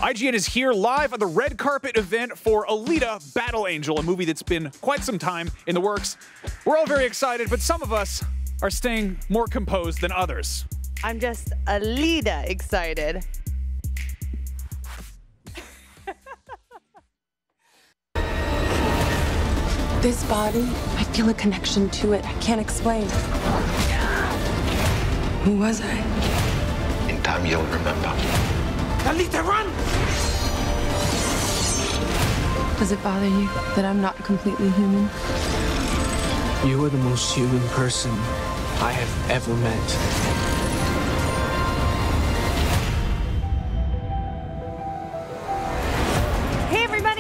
IGN is here live at the red carpet event for Alita Battle Angel, a movie that's been quite some time in the works. We're all very excited, but some of us are staying more composed than others. I'm just Alita excited. This body, I feel a connection to it. I can't explain. Who was I? In time, you'll remember. Alita, run! Does it bother you that I'm not completely human? You are the most human person I have ever met.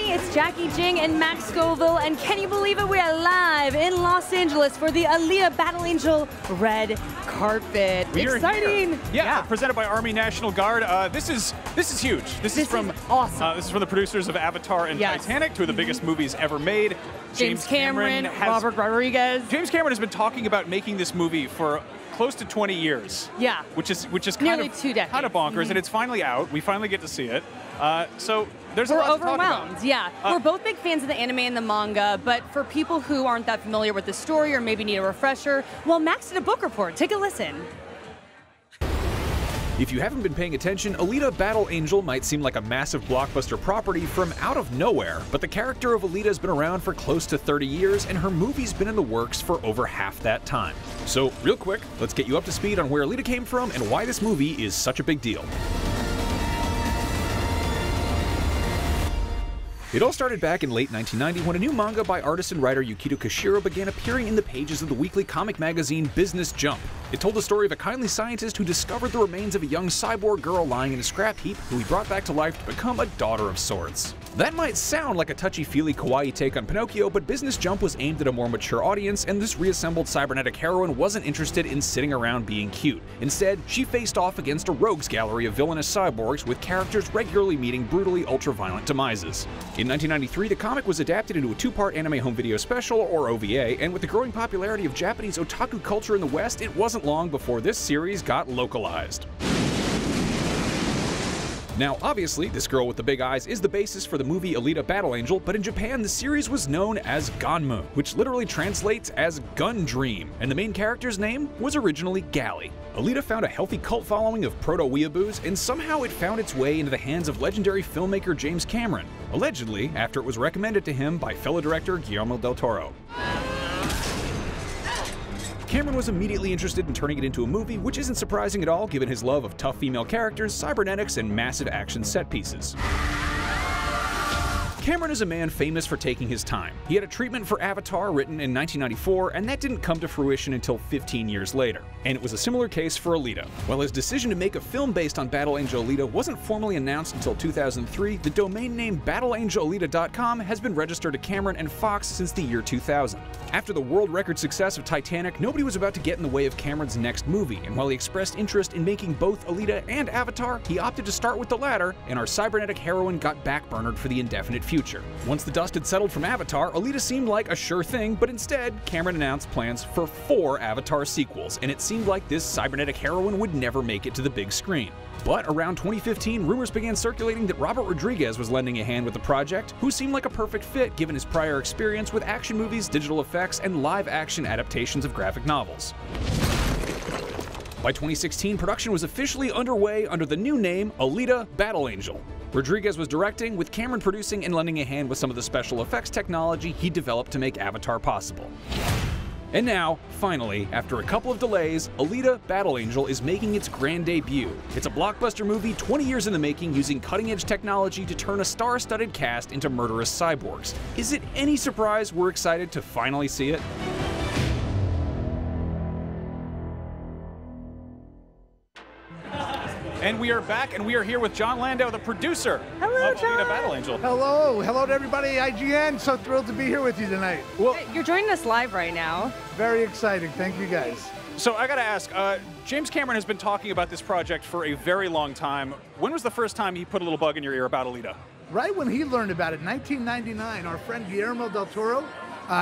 It's Jacki, Jing, and Max Scoville, and can you believe it? We are live in Los Angeles for the Alita Battle Angel red carpet. Exciting! Yeah, presented by Army National Guard. This is huge. This is awesome. This is from the producers of Avatar and Titanic, two of the biggest movies ever made. James Cameron, Robert Rodriguez. James Cameron has been talking about making this movie for close to 20 years. Yeah. Which is nearly 2 decades. Kind of bonkers, and it's finally out. We finally get to see it. So there's a lot to talk about. We're overwhelmed, yeah. We're both big fans of the anime and the manga, but for people who aren't that familiar with the story or maybe need a refresher, well, Max did a book report. Take a listen. If you haven't been paying attention, Alita Battle Angel might seem like a massive blockbuster property from out of nowhere, but the character of Alita has been around for close to 30 years, and her movie's been in the works for over half that time. So, real quick, let's get you up to speed on where Alita came from and why this movie is such a big deal. It all started back in late 1990 when a new manga by artist and writer Yukito Kishiro began appearing in the pages of the weekly comic magazine Business Jump. It told the story of a kindly scientist who discovered the remains of a young cyborg girl lying in a scrap heap who he brought back to life to become a daughter of sorts. That might sound like a touchy-feely kawaii take on Pinocchio, but Business Jump was aimed at a more mature audience, and this reassembled cybernetic heroine wasn't interested in sitting around being cute. Instead, she faced off against a rogues gallery of villainous cyborgs with characters regularly meeting brutally ultra-violent demises. In 1993, the comic was adapted into a 2-part anime home video special, or OVA, and with the growing popularity of Japanese otaku culture in the West, it wasn't long before this series got localized. Now, obviously, this girl with the big eyes is the basis for the movie Alita Battle Angel, but in Japan, the series was known as Ganmu, which literally translates as Gun Dream, and the main character's name was originally Gally. Alita found a healthy cult following of proto-weeaboos, and somehow it found its way into the hands of legendary filmmaker James Cameron, allegedly after it was recommended to him by fellow director Guillermo del Toro. Cameron was immediately interested in turning it into a movie, which isn't surprising at all given his love of tough female characters, cybernetics, and massive action set pieces. Cameron is a man famous for taking his time. He had a treatment for Avatar written in 1994, and that didn't come to fruition until 15 years later. And it was a similar case for Alita. While his decision to make a film based on Battle Angel Alita wasn't formally announced until 2003, the domain name BattleAngelAlita.com has been registered to Cameron and Fox since the year 2000. After the world record success of Titanic, nobody was about to get in the way of Cameron's next movie, and while he expressed interest in making both Alita and Avatar, he opted to start with the latter, and our cybernetic heroine got backburnered for the indefinite future. Once the dust had settled from Avatar, Alita seemed like a sure thing, but instead, Cameron announced plans for 4 Avatar sequels, and it seemed like this cybernetic heroine would never make it to the big screen. But around 2015, rumors began circulating that Robert Rodriguez was lending a hand with the project, who seemed like a perfect fit given his prior experience with action movies, digital effects, and live-action adaptations of graphic novels. By 2016, production was officially underway under the new name Alita Battle Angel. Rodriguez was directing, with Cameron producing and lending a hand with some of the special effects technology he developed to make Avatar possible. And now, finally, after a couple of delays, Alita Battle Angel is making its grand debut. It's a blockbuster movie 20 years in the making using cutting-edge technology to turn a star-studded cast into murderous cyborgs. Is it any surprise we're excited to finally see it? And we are back, and we are here with John Landau, the producer of Alita Battle Angel. Hello to everybody, IGN. So thrilled to be here with you tonight. Well, you're joining us live right now. Very exciting. Thank you, guys. So I gotta ask, James Cameron has been talking about this project for a very long time. When was the first time he put a little bug in your ear about Alita? Right when he learned about it, 1999, our friend Guillermo del Toro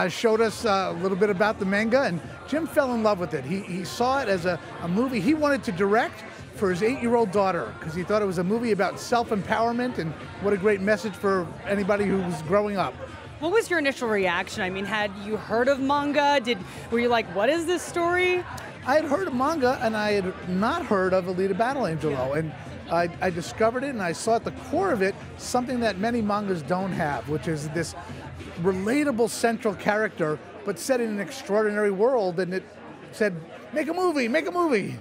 showed us a little bit about the manga, and Jim fell in love with it. He saw it as a movie he wanted to direct for his 8-year-old daughter because he thought it was a movie about self-empowerment and what a great message for anybody who was growing up. What was your initial reaction? I mean, had you heard of Manga? Were you like, what is this story? I had heard of Manga, and I had not heard of Alita Battle Angel, though. And I discovered it, and I saw at the core of it something that many mangas don't have, which is this relatable central character, but set in an extraordinary world. And it said, make a movie, make a movie.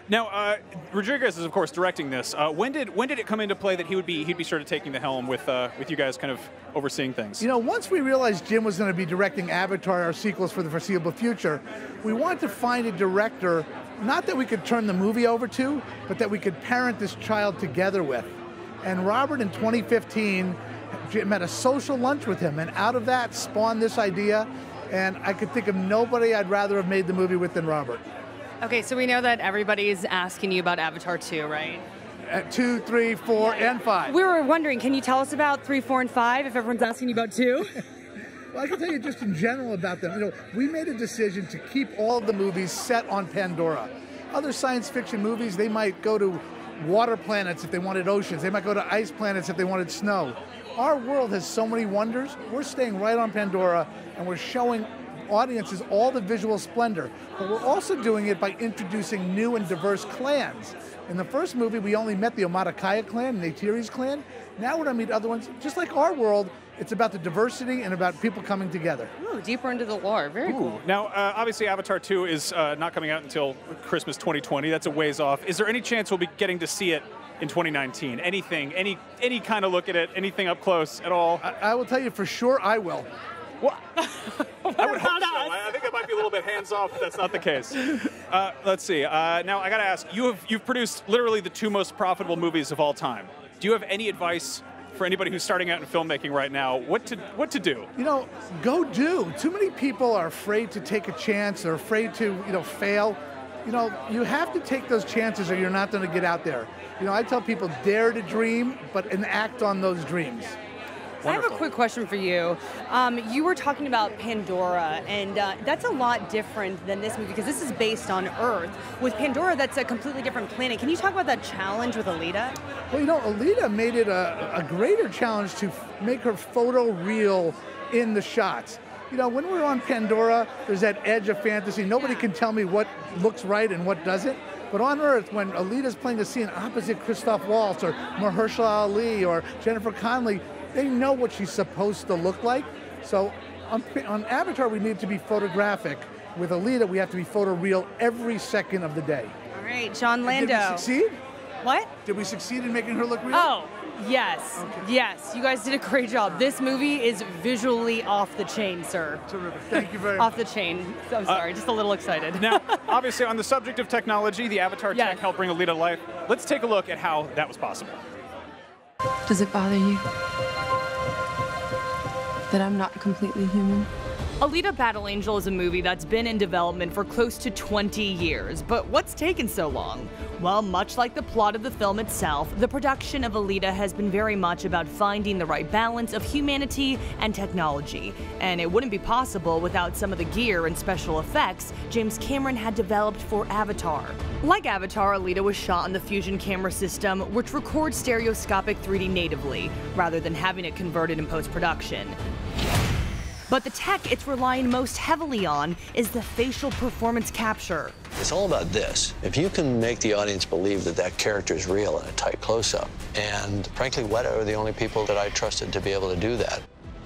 Now, Rodriguez is, of course, directing this. When did it come into play that he'd be sort of taking the helm with you guys kind of overseeing things? You know, once we realized Jim was going to be directing Avatar, our sequels for the foreseeable future, we wanted to find a director, not that we could turn the movie over to, but that we could parent this child together with. And Robert, in 2015, Jim had a social lunch with him, and out of that spawned this idea, and I could think of nobody I'd rather have made the movie with than Robert. Okay, so we know that everybody's asking you about Avatar 2, right? 2, 3, 4, and 5. We were wondering, can you tell us about 3, 4, and 5 if everyone's asking you about 2? Well, I can tell you just in general about them. You know, we made a decision to keep all of the movies set on Pandora. Other science fiction movies, they might go to water planets if they wanted oceans. They might go to ice planets if they wanted snow. Our world has so many wonders. We're staying right on Pandora, and we're showing audiences all the visual splendor, but we're also doing it by introducing new and diverse clans. In the first movie, we only met the Omaticaya clan and Neytiri's clan. Now we're going to meet other ones. Just like our world, it's about the diversity and about people coming together. Ooh, deeper into the lore. Very cool. Now, obviously, Avatar 2 is not coming out until Christmas 2020. That's a ways off. Is there any chance we'll be getting to see it in 2019? Anything, any kind of look at it, anything up close at all? I will tell you for sure I will. Well, I would hope so. I think it might be a little bit hands-off, but that's not the case. Let's see. Now, I got to ask, you've produced literally the 2 most profitable movies of all time. Do you have any advice for anybody who's starting out in filmmaking right now? What to do? You know, go do. Too many people are afraid to take a chance. They're afraid to, fail. You know, you have to take those chances or you're not going to get out there. You know, I tell people, dare to dream, but enact on those dreams. Wonderful. I have a quick question for you. You were talking about Pandora, and that's a lot different than this movie because this is based on Earth. With Pandora, that's a completely different planet. Can you talk about that challenge with Alita? Well, you know, Alita made it a greater challenge to make her photo real in the shots. You know, when we're on Pandora, there's that edge of fantasy. Nobody can tell me what looks right and what doesn't. But on Earth, when Alita's playing a scene opposite Christoph Waltz or Mahershala Ali or Jennifer Connelly, they know what she's supposed to look like. So on Avatar, we need to be photographic. With Alita, we have to be photoreal every second of the day. All right, John Lando. Did we succeed? What? Did we succeed in making her look real? Oh, yes. Okay. Yes, you guys did a great job. This movie is visually off the chain, sir. Terrific. Thank you very much. Off the chain. I'm sorry, just a little excited. Now, obviously, on the subject of technology, the Avatar tech helped bring Alita to life. Let's take a look at how that was possible. Does it bother you that I'm not completely human? Alita Battle Angel is a movie that's been in development for close to 20 years, but what's taken so long? Well, much like the plot of the film itself, the production of Alita has been very much about finding the right balance of humanity and technology, and it wouldn't be possible without some of the gear and special effects James Cameron had developed for Avatar. Like Avatar, Alita was shot on the Fusion camera system, which records stereoscopic 3D natively, rather than having it converted in post-production. But the tech it's relying most heavily on is the facial performance capture. It's all about this. If you can make the audience believe that that character is real in a tight close-up, and frankly, Weta are the only people that I trusted to be able to do that.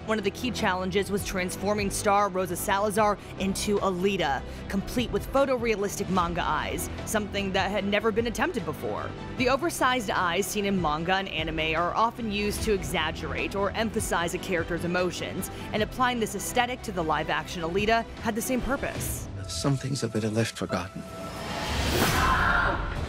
One of the key challenges was transforming star Rosa Salazar into Alita, complete with photorealistic manga eyes, something that had never been attempted before. The oversized eyes seen in manga and anime are often used to exaggerate or emphasize a character's emotions, and applying this aesthetic to the live-action Alita had the same purpose. Some things are better left forgotten.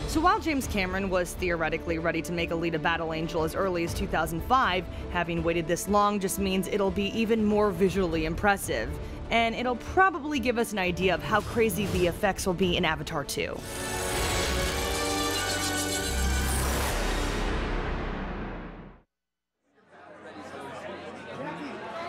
So while James Cameron was theoretically ready to make Alita Battle Angel as early as 2005, having waited this long just means it'll be even more visually impressive. And it'll probably give us an idea of how crazy the effects will be in Avatar 2.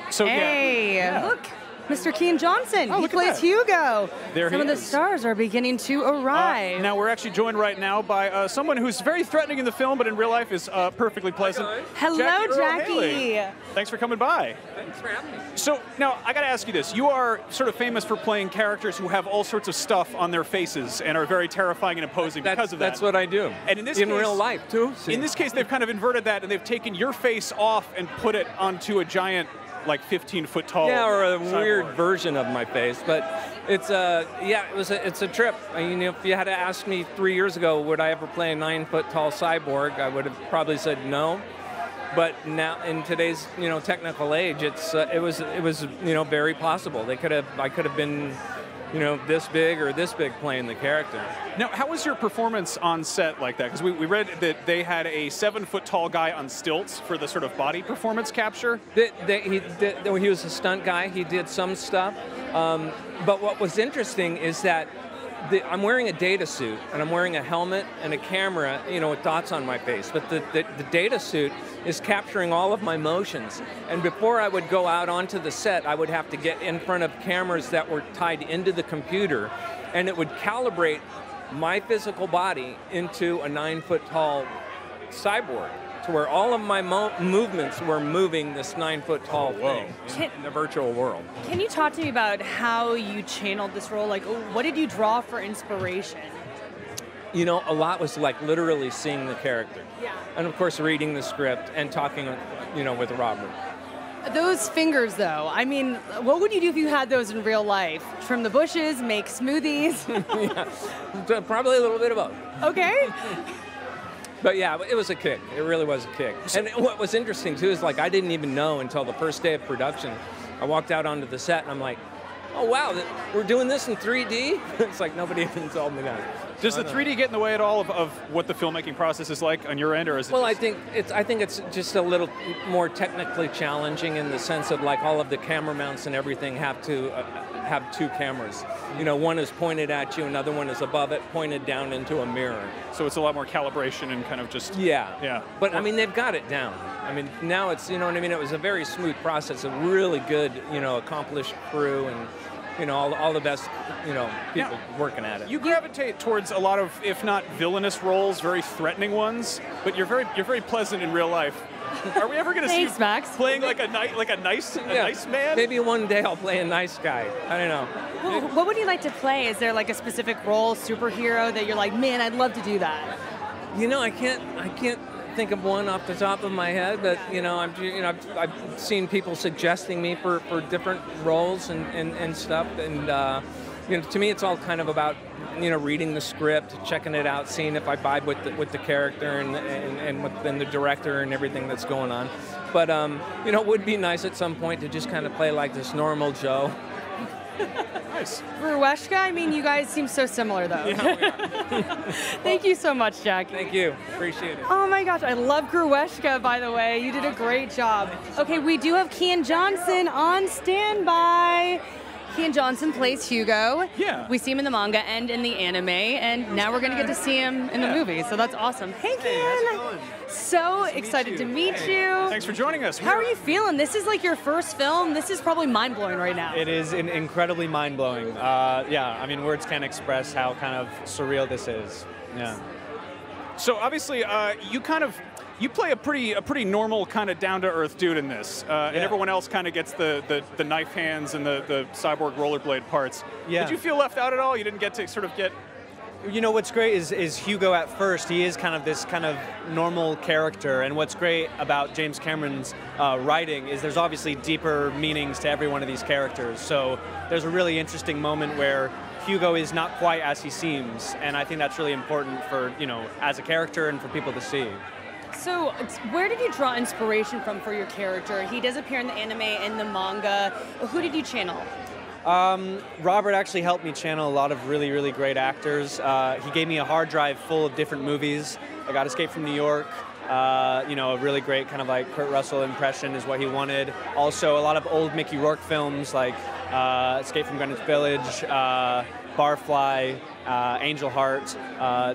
So, hey, look! Mr. Kean Johnson. Oh, he look at plays that. Hugo. There Some he of the is. stars are beginning to arrive. Now we're actually joined right now by someone who's very threatening in the film, but in real life is perfectly pleasant. Hello, Jacki. Thanks for coming by. Thanks for having me. So now I got to ask you this: you are sort of famous for playing characters who have all sorts of stuff on their faces and are very terrifying and imposing because of that. That's what I do. And in this in case, real life too. See? In this case, they've kind of inverted that, and they've taken your face off and put it onto a giant, like 15-foot tall. Yeah, or a cyborg. weird version of my face, but it's it's a trip. I mean, if you had to ask me 3 years ago, would I ever play a 9-foot tall cyborg, I would have probably said no. But now, in today's technical age, it was very possible. I could have been this big or this big playing the character. Now, how was your performance on set like that? Because we read that they had a 7-foot tall guy on stilts for the sort of body performance capture. He was a stunt guy. He did some stuff. But what was interesting is that I'm wearing a data suit, and I'm wearing a helmet and a camera, with dots on my face. But the data suit is capturing all of my motions. And before I would go out onto the set, I would have to get in front of cameras that were tied into the computer, and it would calibrate my physical body into a 9-foot tall cyborg, to where all of my movements were moving this 9-foot tall thing in the virtual world. Can you talk to me about how you channeled this role? Like, what did you draw for inspiration? A lot was like literally seeing the character. Yeah. And of course reading the script and talking, with Robert. Those fingers, though, I mean, what would you do if you had those in real life? Trim the bushes, make smoothies? Yeah. Probably a little bit of both. Okay. But yeah, it was a kick. It really was a kick. And what was interesting too is, like, I didn't even know until the first day of production. I walked out onto the set and I'm like, oh wow, we're doing this in 3D? It's like nobody even told me that. Does the 3D get in the way at all of what the filmmaking process is like on your end, or is it? Well, I think it's just a little more technically challenging in the sense of, like, all of the camera mounts and everything have to have 2 cameras. One is pointed at you, another one is above it, pointed down into a mirror. So it's a lot more calibration and kind of just... Yeah. But, I mean, they've got it down. I mean, now it's, it was a very smooth process, a really good, accomplished crew, and, all the best, people working at it. You gravitate towards a lot of, if not villainous roles, very threatening ones, but you're very pleasant in real life. Are we ever going to see you Max. playing like a nice man? Maybe one day I'll play a nice guy. I don't know. Well, what would you like to play? Is there like a specific role, superhero, that you're like, man, I'd love to do that? I can't think of one off the top of my head, but I've seen people suggesting me for different roles and stuff, and to me it's all kind of about reading the script, checking it out, seeing if I vibe with the character and the director and everything that's going on. But it would be nice at some point to just kind of play like this normal Joe. Nice. Grueshka, I mean, you guys seem so similar, though. Yeah, we are. Thank you so much, Jacki. Thank you. Appreciate it. Oh my gosh, I love Grueshka, by the way. You did a great job. Okay, we do have Kean Johnson on standby. Kean Johnson plays Hugo. Yeah. We see him in the manga and in the anime, and now we're going to get to see him in the movie, so that's awesome. Hey, Kean! So excited to meet you. Thanks for joining us. How are you feeling? This is like your first film. This is probably mind-blowing right now. It is incredibly mind-blowing. Yeah, I mean, words can't express how kind of surreal this is. Yeah. So obviously, you play a pretty normal kind of down-to-earth dude in this, and everyone else kind of gets the knife hands and the cyborg rollerblade parts. Yeah. Did you feel left out at all? You didn't get to sort of get... What's great is Hugo at first, he is kind of this kind of normal character, and what's great about James Cameron's writing is there's obviously deeper meanings to every one of these characters. So there's a really interesting moment where Hugo is not quite as he seems, and I think that's really important for, as a character and for people to see. So, where did you draw inspiration from for your character? He does appear in the anime and the manga. Who did you channel? Robert actually helped me channel a lot of really, really great actors. He gave me a hard drive full of different movies. I got Escape from New York. A really great kind of like Kurt Russell impression is what he wanted. Also, a lot of old Mickey Rourke films like Escape from Greenwich Village, Barfly, Angel Heart.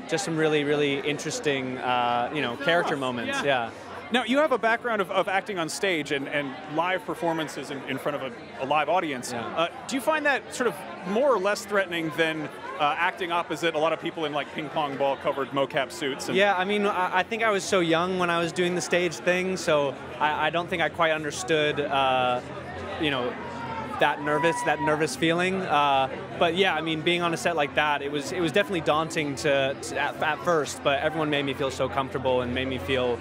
Just some really, really interesting, character moments. Yeah. Now, you have a background of acting on stage and live performances in front of a live audience. Yeah. Do you find that sort of more or less threatening than acting opposite a lot of people in like ping pong ball covered mocap suits? Yeah, I mean, I think I was so young when I was doing the stage thing, so I don't think I quite understood, you know, that nervous feeling. But yeah, I mean, being on a set like that, it was definitely daunting at first. But everyone made me feel so comfortable and made me feel,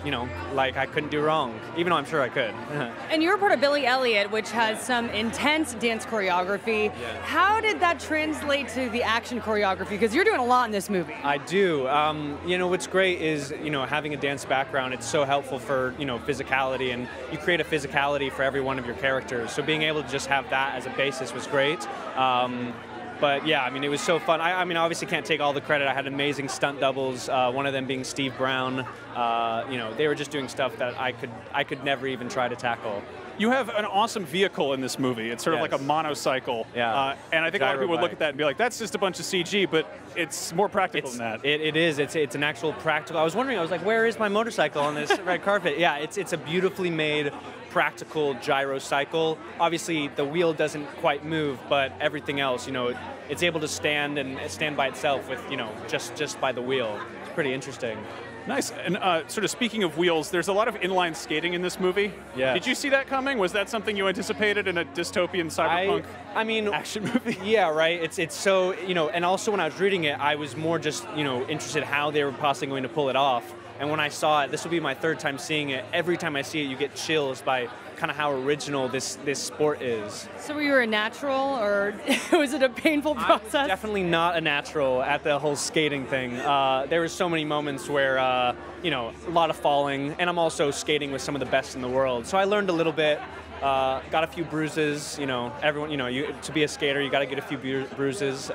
you know, like I couldn't do wrong, even though I'm sure I could. And you're part of Billy Elliot, which has some intense dance choreography. Yeah. How did that translate to the action choreography? Because you're doing a lot in this movie. I do. You know, what's great is, you know, having a dance background, it's so helpful for, you know, physicality, and you create a physicality for every one of your characters. So being able to just have that as a basis was great. But yeah, I mean, it was so fun. I mean, I obviously can't take all the credit. I had amazing stunt doubles, one of them being Steve Brown. You know, they were just doing stuff that I could never even try to tackle. You have an awesome vehicle in this movie. It's sort of like a monocycle. Yeah. And I think a lot of people would look at that and be like, that's just a bunch of CG, but it's more practical than that. It is. It's an actual practical. I was wondering, I was like, where is my motorcycle on this red carpet? Yeah, it's a beautifully made practical gyrocycle. Obviously, the wheel doesn't quite move, but everything else, you know, it's able to stand by itself with, you know, just by the wheel. It's pretty interesting. Nice. And sort of speaking of wheels, there's a lot of inline skating in this movie. Yeah. Did you see that coming? Was that something you anticipated in a dystopian cyberpunk I mean, action movie? Yeah, right. It's so, you know, and also when I was reading it, I was more just, you know, interested how they were possibly going to pull it off. And when I saw it, this will be my third time seeing it. Every time I see it, you get chills by kind of how original this sport is. So were you a natural, or was it a painful process? I'm definitely not a natural at the whole skating thing. There were so many moments where, you know, a lot of falling, and I'm also skating with some of the best in the world. So I learned a little bit, got a few bruises. You know, everyone, you know, to be a skater, you got to get a few bruises.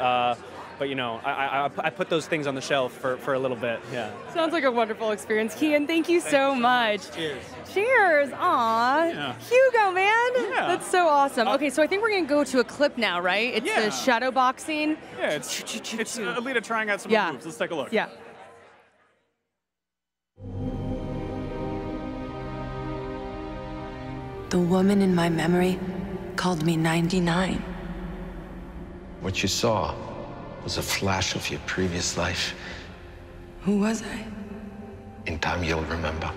But you know, I put those things on the shelf for a little bit. Yeah. Sounds like a wonderful experience, Kian. Thank you so much. Cheers. Cheers. Aw. Yeah. Hugo, man. Yeah. That's so awesome. Okay, so I think we're gonna go to a clip now, right? It's Yeah. the shadow boxing. Yeah, it's Alita trying out some Yeah. moves. Let's take a look. Yeah. The woman in my memory called me 99. What you saw was a flash of your previous life. Who was I? In time, you'll remember.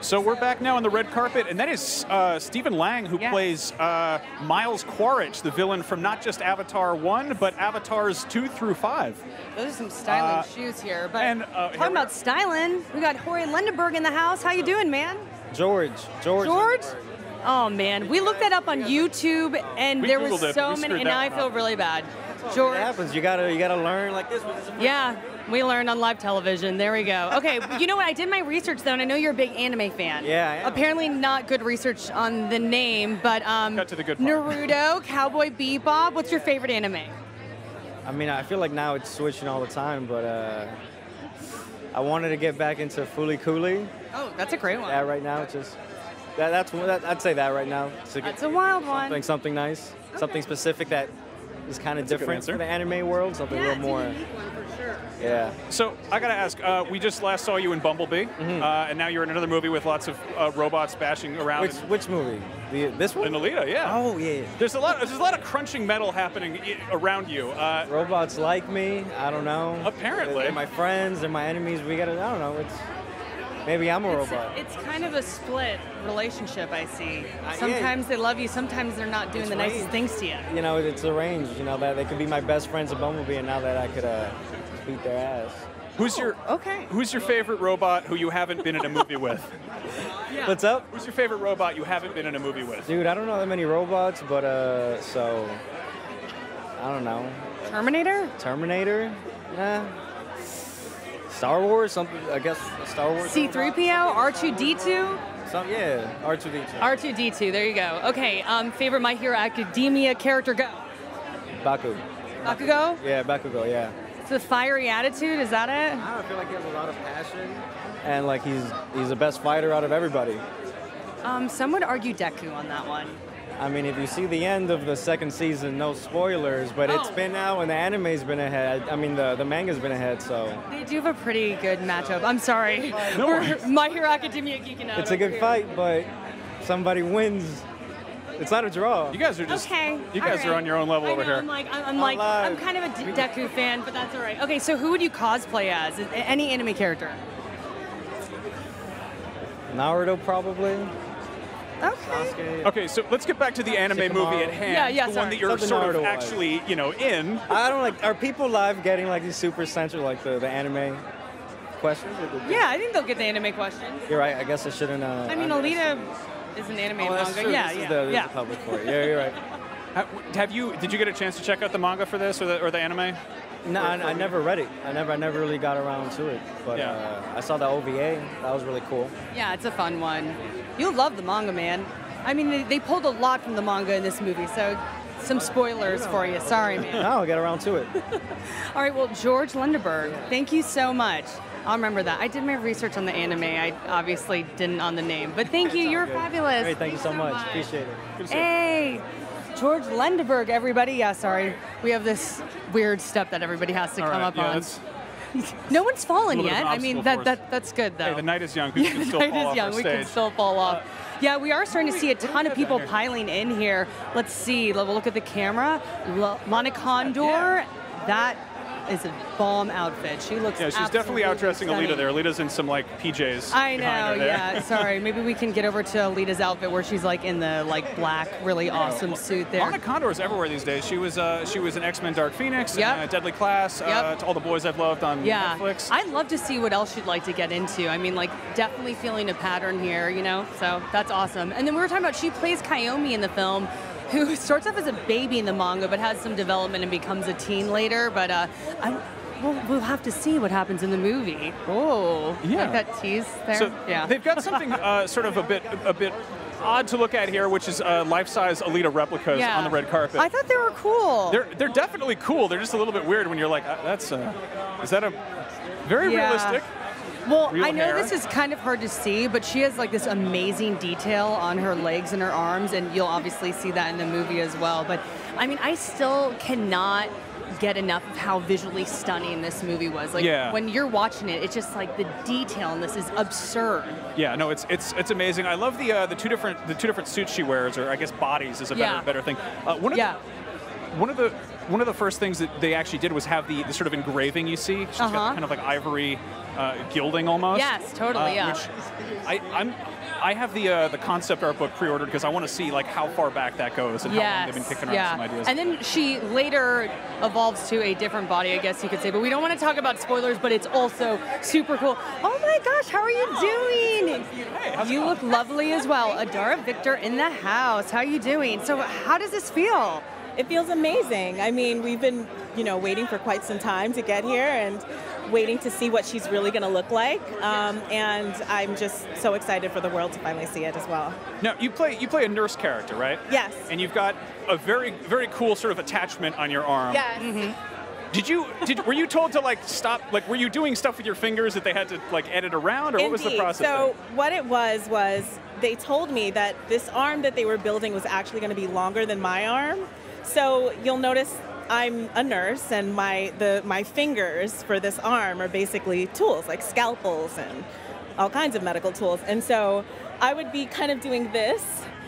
So we're back now on the red carpet, and that is Stephen Lang, who plays Miles Quaritch, the villain from not just Avatar 1, but Avatars 2 through 5. Those are some styling shoes here. But and, talking here about styling, we got Jorge Lindenberg in the house. How you doing, man? George. Oh man, we looked that up on YouTube, and there was so many, and now I feel really bad. George. It happens. You gotta learn like this. Yeah, we learned on live television. There we go. Okay, you know what? I did my research though, and I know you're a big anime fan. Yeah, I am. Apparently not good research on the name, but Cut to the good part. Naruto, Cowboy Bebop. What's your favorite anime? I mean, I feel like now it's switching all the time, but I wanted to get back into Fooly Cooly. Oh, that's a great one. Yeah, right now it's just I'd say that right now. That's a wild one. Something nice, something specific that is kind of That's a good different answer. for the anime world. Something a little more. Yeah. So I gotta ask, we just last saw you in Bumblebee, and now you're in another movie with lots of robots bashing around. Which movie? This one? In Alita, yeah. Oh yeah. There's a lot of crunching metal happening around you. Robots like me. I don't know. Apparently. They're my friends. They're my enemies. I don't know. Maybe I'm a robot. It's kind of a split relationship, I see. Sometimes they love you, sometimes they're not doing the nicest things to you. You know, it's arranged. You know, that they could be my best friends in Bumblebee, and now that I could beat their ass. Who's your favorite robot who you haven't been in a movie with? Yeah. What's up? Who's your favorite robot you haven't been in a movie with? Dude, I don't know that many robots, but so I don't know. Terminator? Terminator? Nah. Star Wars, something, I guess, Star Wars. C-3PO, R2-D2? Yeah, R2-D2. R2-D2, there you go. Okay, favorite My Hero Academia character, go. Bakugo. Bakugo? Yeah, Bakugo, yeah. It's the fiery attitude, is that it? I feel like he has a lot of passion, and like he's the best fighter out of everybody. Some would argue Deku on that one. I mean, if you see the end of the second season, no spoilers, but it's been out and the anime's been ahead. I mean, the manga's been ahead, so. They do have a pretty good matchup. I'm sorry. No We're My Hero Academia geeking out. It's a good fight, but somebody wins. It's not a draw. You guys are just. Okay. You guys are on your own level over here. I'm kind of a Deku fan, but that's all right. Okay, so who would you cosplay as? Any anime character? Naruto, probably. Okay. Okay, so let's get back to the anime movie at hand. Yeah, the one that you're sort of actually, in. I don't like. Are people live getting like these super central, like the anime questions? Yeah, I think they'll get the anime questions. You're right. I guess I shouldn't. I mean, Alita is an anime manga. True. Yeah, this yeah. is the public for it. Yeah, you're right. Did you get a chance to check out the manga for this or the anime? No, I never read it. I never really got around to it. But I saw the OVA. That was really cool. Yeah, it's a fun one. You'll love the manga, man. I mean, they pulled a lot from the manga in this movie, so some spoilers for you. Sorry, man. No, I'll get around to it. All right, well, George Lundeberg, thank you so much. I'll remember that. I did my research on the anime. I obviously didn't on the name, but thank you. You're fabulous. Great, thank you so much. Appreciate it. Hey, George Lundeberg, everybody. Yeah, sorry. We have this weird step that everybody has to come up on. No one's fallen yet. I mean, that's good, though. Hey, the night is young. We can still fall off our we stage. can still fall off. Yeah, we are starting to see a ton of people piling in here. Let's see. We'll look at the camera. Lana Condor, that is a bomb outfit. She looks she's definitely outdressing Alita there. Alita's in some like PJs. I know, yeah. Sorry, maybe we can get over to Alita's outfit where she's like in the like black, really awesome suit there. Lana Condor is everywhere these days. She was an X-Men Dark Phoenix, Deadly Class, to All the Boys I've Loved on Netflix. I'd love to see what else she'd like to get into. I mean, like definitely feeling a pattern here, so that's awesome. And then we were talking about she plays Kaiomi in the film, who starts off as a baby in the manga but has some development and becomes a teen later. But we'll have to see what happens in the movie. Oh, like that tease there. So they've got something sort of a bit odd to look at here, which is life-size Alita replicas on the red carpet. I thought they were cool. They're definitely cool. They're just a little bit weird when you're like, is that a very realistic? Well, I know this is kind of hard to see, but she has like this amazing detail on her legs and her arms, and you'll obviously see that in the movie as well. But I mean, I still cannot get enough of how visually stunning this movie was. Like when you're watching it, it's just like the detail in this is absurd. Yeah, no, it's amazing. I love the two different suits she wears, or I guess bodies is a better thing. One of the first things that they actually did was have the sort of engraving you see. She's got kind of like ivory gilding almost. Yes, totally, Which I have the concept art book pre-ordered because I want to see like how far back that goes and how long they've been kicking around some ideas. And then she later evolves to a different body, I guess you could say. But we don't want to talk about spoilers, but it's also super cool. Oh my gosh, how are you doing? Hey, you look lovely as well. Adara Victor in the house. How are you doing? So how does this feel? It feels amazing. I mean, we've been, waiting for quite some time to get here and waiting to see what she's really going to look like. And I'm just so excited for the world to finally see it as well. Now, you play a nurse character, right? Yes. And you've got a very, very cool sort of attachment on your arm. Yes. Mm-hmm. Were you told to like stop? Like, were you doing stuff with your fingers that they had to like edit around, or what was the process? So what it was they told me that this arm that they were building was actually going to be longer than my arm. So you'll notice I'm a nurse, and my fingers for this arm are basically tools, like scalpels and all kinds of medical tools. And so I would be kind of doing this,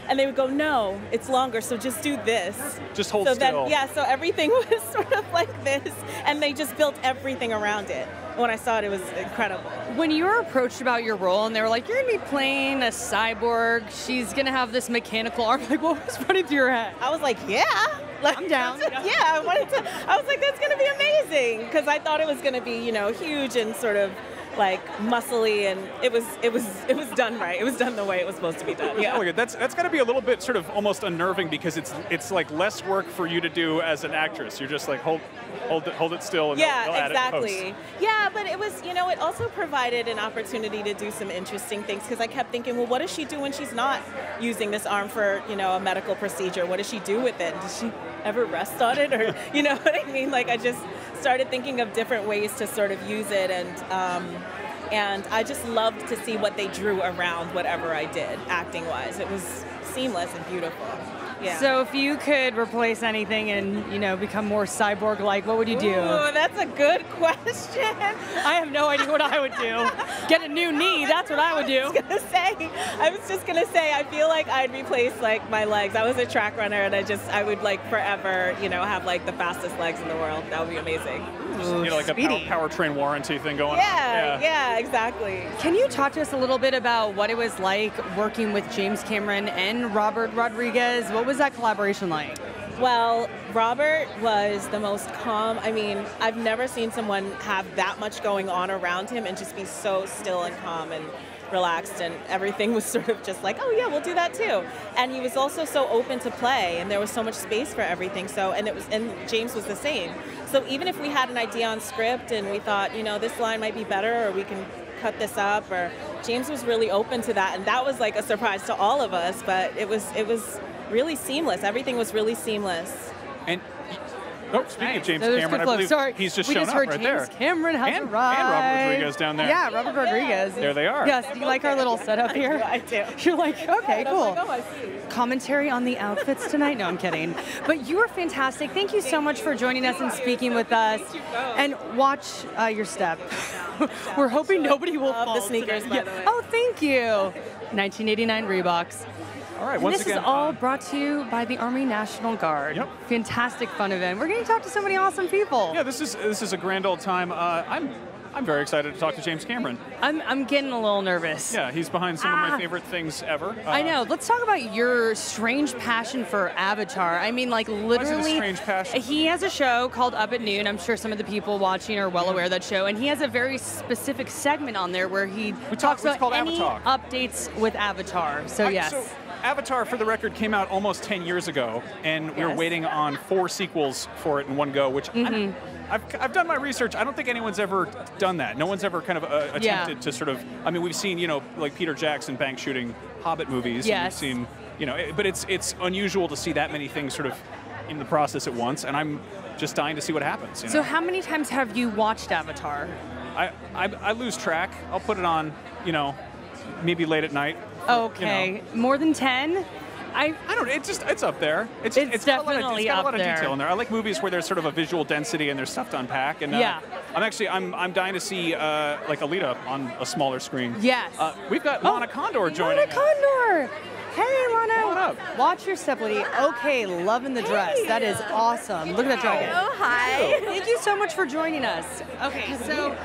and they would go, no, it's longer, so just do this. Just hold still. So everything was sort of like this, and they just built everything around it. When I saw it, it was incredible. When you were approached about your role, and they were like, you're going to be playing a cyborg, she's going to have this mechanical arm, like, what was running through your head? I was like, yeah. Like, I'm down. I was like, that's going to be amazing, because I thought it was going to be, huge and sort of like muscly, and it was done right. It was done the way it was supposed to be done. Yeah. Really good. That's got to be a little bit sort of almost unnerving because it's like less work for you to do as an actress. You're just like hold it still and they'll add exactly. it in post. Yeah, but it was, it also provided an opportunity to do some interesting things because I kept thinking, well, what does she do when she's not using this arm for, a medical procedure? What does she do with it? Does she ever rest on it? Or, you know what I mean? Like, I just started thinking of different ways to sort of use it, and I just loved to see what they drew around whatever I did, acting-wise. It was seamless and beautiful. Yeah. So if you could replace anything and, become more cyborg-like, what would you do? Ooh, that's a good question. I have no idea what I would do. Get a new knee, that's what I would do. I was just going to say, I feel like I'd replace, like, my legs. I was a track runner, and I would, like, forever, have, like, the fastest legs in the world. That would be amazing. Like a powertrain warranty thing going on. Yeah, exactly. Can you talk to us a little bit about what it was like working with James Cameron and Robert Rodriguez? What was that collaboration like? Well, Robert was the most calm. I mean, I've never seen someone have that much going on around him and just be so still and calm and relaxed, and everything was sort of just like, oh yeah, we'll do that too. And he was also so open to play, and there was so much space for everything. So, and James was the same. So even if we had an idea on script and we thought, this line might be better, or we can cut this up, or James was really open to that, and that was like a surprise to all of us. But it was really seamless. Everything was really seamless. And speaking of James Cameron, I believe he's just shown up right there. James Cameron has and arrived. Robert Rodriguez down there. Yeah, Robert Rodriguez. There they are. Yes, do you like our little setup here? I do. You're like, okay, cool. Like, oh, I see. Commentary on the outfits tonight? No, I'm kidding. But you are fantastic. Thank you so much for joining us and speaking with us. And watch your step. We're hoping nobody will fall. The sneakers, by the way. Oh, thank you. 1989 Reeboks. All right, once again, this is all brought to you by the Army National Guard. Yep. Fantastic fun event. We're going to talk to so many awesome people. Yeah, this is a grand old time. I'm very excited to talk to James Cameron. I'm getting a little nervous. Yeah, he's behind some of my favorite things ever. I know. Let's talk about your strange passion for Avatar. I mean, like, literally, strange passion? He has a show called Up at Noon. I'm sure some of the people watching are well aware of that show. And he has a very specific segment on there where he talks about any updates with Avatar. So, yes. So Avatar, for the record, came out almost 10 years ago, and we were waiting on 4 sequels for it in one go, which I've done my research. I don't think anyone's ever done that. No one's ever kind of attempted to sort of, I mean, we've seen, like Peter Jackson bank shooting Hobbit movies. Yes. And we've seen, but it's unusual to see that many things sort of in the process at once, and I'm just dying to see what happens. So how many times have you watched Avatar? I lose track. I'll put it on, maybe late at night. Okay. More than 10? I don't know. It's up there. It's definitely got a lot of there. detail in there. I like movies where there's sort of a visual density and there's stuff to unpack. And I'm dying to see like Alita on a smaller screen. Yes. We've got Lana Condor joining us. Lana Condor. Hey, Lana. What up? Watch your step, lady. Okay, loving the dress. That is awesome. Look at that dragon. Oh, hi. Thank you so much for joining us. Okay, so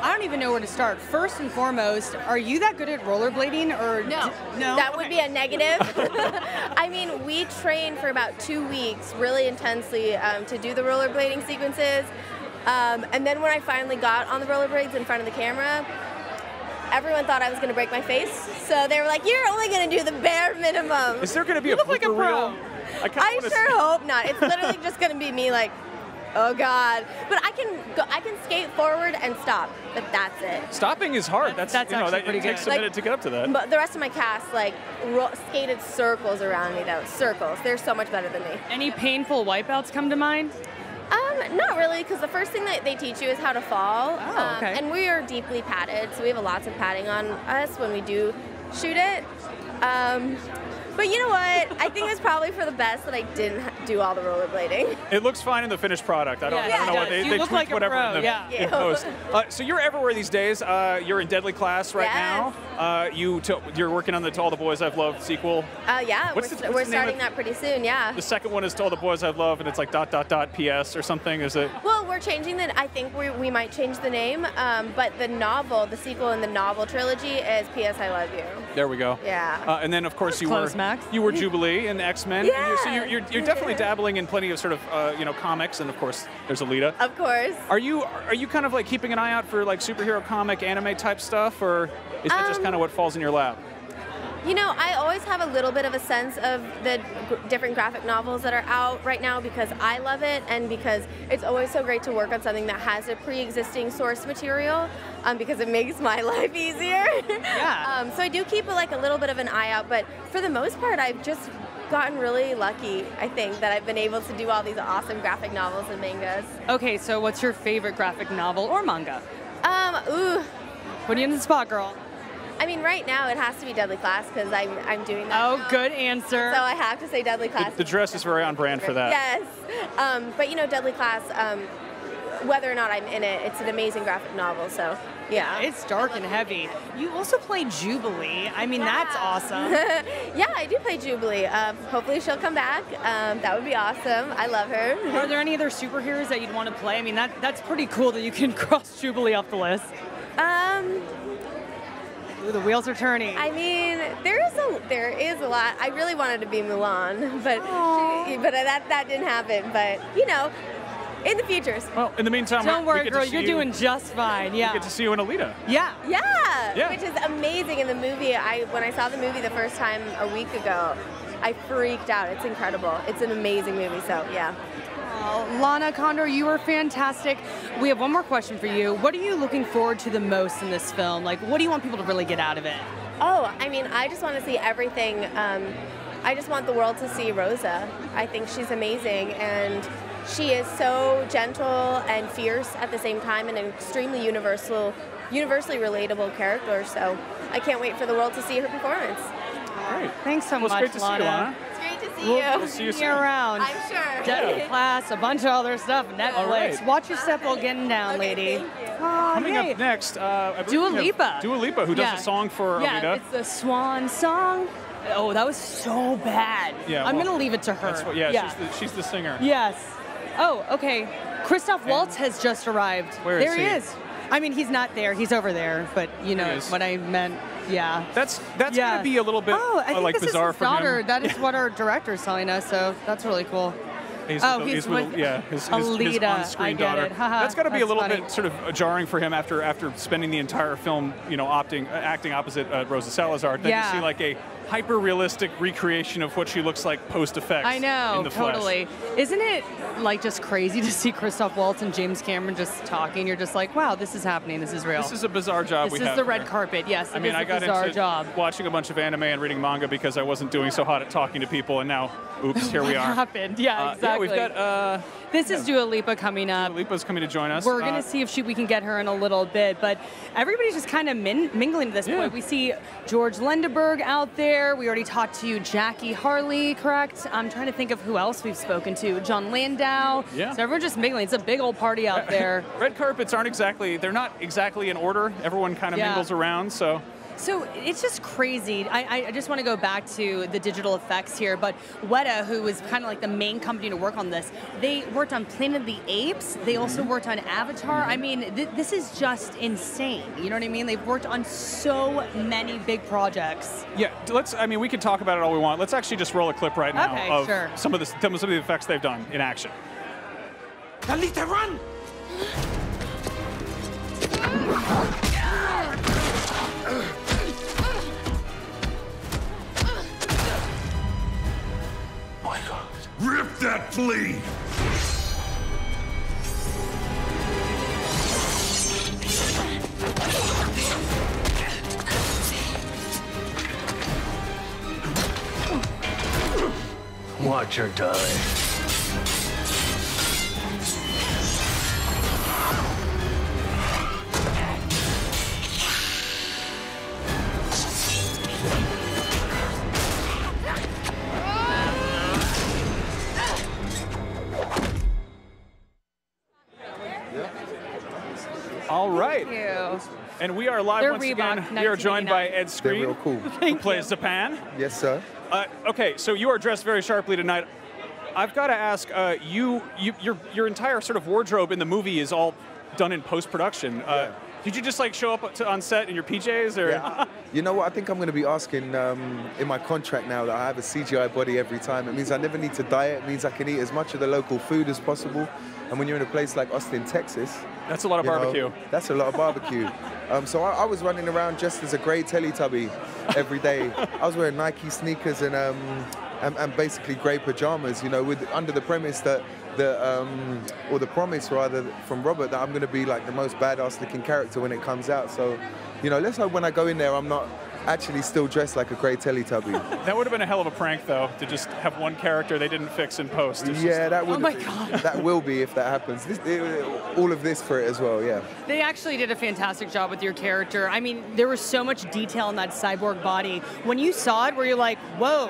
I don't even know where to start. First and foremost, are you that good at rollerblading, or no? That would be a negative. I mean, we trained for about 2 weeks really intensely to do the rollerblading sequences. And then when I finally got on the rollerblades in front of the camera, everyone thought I was going to break my face. So they were like, you're only going to do the bare minimum. Is there going to be a blooper reel? I sure hope not. It's literally just going to be me like, oh God! But I can skate forward and stop, but that's it. Stopping is hard. That's actually pretty it takes good. a minute to get up to that. But the rest of my cast skated circles around me though. Circles. They're so much better than me. Any painful wipeouts come to mind? Not really, because the first thing that they teach you is how to fall. Oh, okay. And we are deeply padded, so we have lots of padding on us when we do shoot it. But you know what? I think it's probably for the best that I didn't do all the rollerblading. It looks fine in the finished product. I don't know what they look tweak like whatever a pro, in post. So you're everywhere these days. You're in Deadly Class right now. You're working on the To All the Boys I've Loved sequel. Yeah, we're starting that pretty soon. Yeah. The second one is To All the Boys I've Loved, and it's like ... PS or something. Is it? Well, we're changing the. I think we might change the name. But the novel, the sequel in the novel trilogy is PS I Love You. There we go. Yeah. And then, of course, you close, were Max. you were Jubilee in X-Men. Yeah. So you're definitely dabbling in plenty of sort of comics, and of course there's Alita. Of course. Are you kind of like keeping an eye out for like superhero comic, anime type stuff, or is that just kind of what falls in your lap? You know, I always have a little bit of a sense of the different graphic novels that are out right now because I love it and because it's always so great to work on something that has a pre-existing source material because it makes my life easier. Yeah. So I do keep like a little bit of an eye out, but for the most part, I've just gotten really lucky, I think, that I've been able to do all these awesome graphic novels and mangas. Okay, so what's your favorite graphic novel or manga? Put you in the spot, girl. I mean, right now it has to be Deadly Class because I'm doing that. Oh, now. good answer. So I have to say Deadly Class. The dress is very on brand for that. Yes. But you know, Deadly Class, whether or not I'm in it, it's an amazing graphic novel, so yeah. It's dark and heavy. You also play Jubilee. I mean, that's awesome. Yeah, I do play Jubilee. Hopefully she'll come back. That would be awesome. I love her. Are there any other superheroes that you'd want to play? I mean, that's pretty cool that you can cross Jubilee off the list. Ooh, the wheels are turning. I mean, there is a lot. I really wanted to be Mulan, but that didn't happen. But you know, in the futures. Well, in the meantime, don't worry, we get girl. to see You're doing just fine. Yeah. We get to see you in Alita. Yeah. Yeah. Which is amazing in the movie. When I saw the movie the first time a week ago, I freaked out. It's incredible. It's an amazing movie. So yeah. Lana Condor, you were fantastic. We have one more question for you. What are you looking forward to the most in this film? Like, what do you want people to really get out of it? Oh, I mean, I just want to see everything. I just want the world to see Rosa. I think she's amazing, and she is so gentle and fierce at the same time, and an extremely universally relatable character. So I can't wait for the world to see her performance. Great. Thanks so much, It's great to see you, Lana. It's great to see We'll you. see you around. I'm sure. Deadly Class, a bunch of other stuff, Netflix. All right. Watch your step while getting down, lady. Coming up next, I believe Dua we have Lipa. Dua Lipa, who does a song for Yeah, Alita. it's the Swan song. Oh, that was so bad. Yeah, I'm well, going to leave it to her. That's what, she's the singer. Yes. Oh, okay. Christoph Waltz has just arrived. Where is there he? Is. I mean, he's not there. He's over there. But you know what I meant. Yeah. That's going to be a little bit I think like this bizarre is his for daughter. him. That is what our director's telling us. So that's really cool. He's his Alita. on-screen I get daughter. it. Haha, That's got to be a that's little funny. bit sort of jarring for him after spending the entire film, acting opposite Rosa Salazar. Then to see like a hyper-realistic recreation of what she looks like post-effects. I know, in the flesh. totally. Isn't it like just crazy to see Christoph Waltz and James Cameron just talking? You're just like, wow, this is happening. This is real. This is a bizarre job we have. This is the red here. carpet. Yes, I mean, I got bizarre into job. watching a bunch of anime and reading manga because I wasn't doing so hot at talking to people, and now, oops, here we are. What happened? Yeah, exactly. Yeah, we've got. This is Dua Lipa coming up. Dua Lipa's coming to join us. We're going to see if we can get her in a little bit, but everybody's just kind of mingling at this point. We see George Lendeberg out there. We already talked to Jacki Harley, correct? I'm trying to think of who else we've spoken to. John Landau. Yeah. So everyone's just mingling. It's a big old party out there. Red carpets they're not exactly in order. Everyone kind of mingles around, so. So it's just crazy. I just want to go back to the digital effects here, but Weta, who was kind of like the main company to work on this, they worked on Planet of the Apes. They also worked on Avatar. I mean, this is just insane. You know what I mean? They've worked on so many big projects. Yeah, we can talk about it all we want. Let's actually just roll a clip right now of some of the effects they've done in action. Alita, run! My God. Rip that flea! Watch her die. All right. Thank you. And we are live They're once Reebok, again. We are joined by Ed Screen, They're real cool. who plays Zapan. Yes, sir. Okay, so you are dressed very sharply tonight. I've got to ask, your entire sort of wardrobe in the movie is all done in post-production. Did you just like show up on set in your PJs, or? You know what? I think I'm going to be asking in my contract now that I have a CGI body every time. It means I never need to diet. It means I can eat as much of the local food as possible. And when you're in a place like Austin, Texas, that's a lot of barbecue. That's a lot of barbecue. So I was running around just as a grey Teletubby every day. I was wearing Nike sneakers and basically grey pajamas, you know, under the premise that or the promise rather from Robert that I'm going to be like the most badass looking character when it comes out. So, you know, let's hope when I go in there I'm not actually still dressed like a grey Teletubby. That would have been a hell of a prank, though, to just have one character they didn't fix in post. Yeah, that would. Oh my God. That will be if that happens. All of this for it as well, yeah. They actually did a fantastic job with your character. I mean, there was so much detail in that cyborg body. When you saw it, were you like, whoa,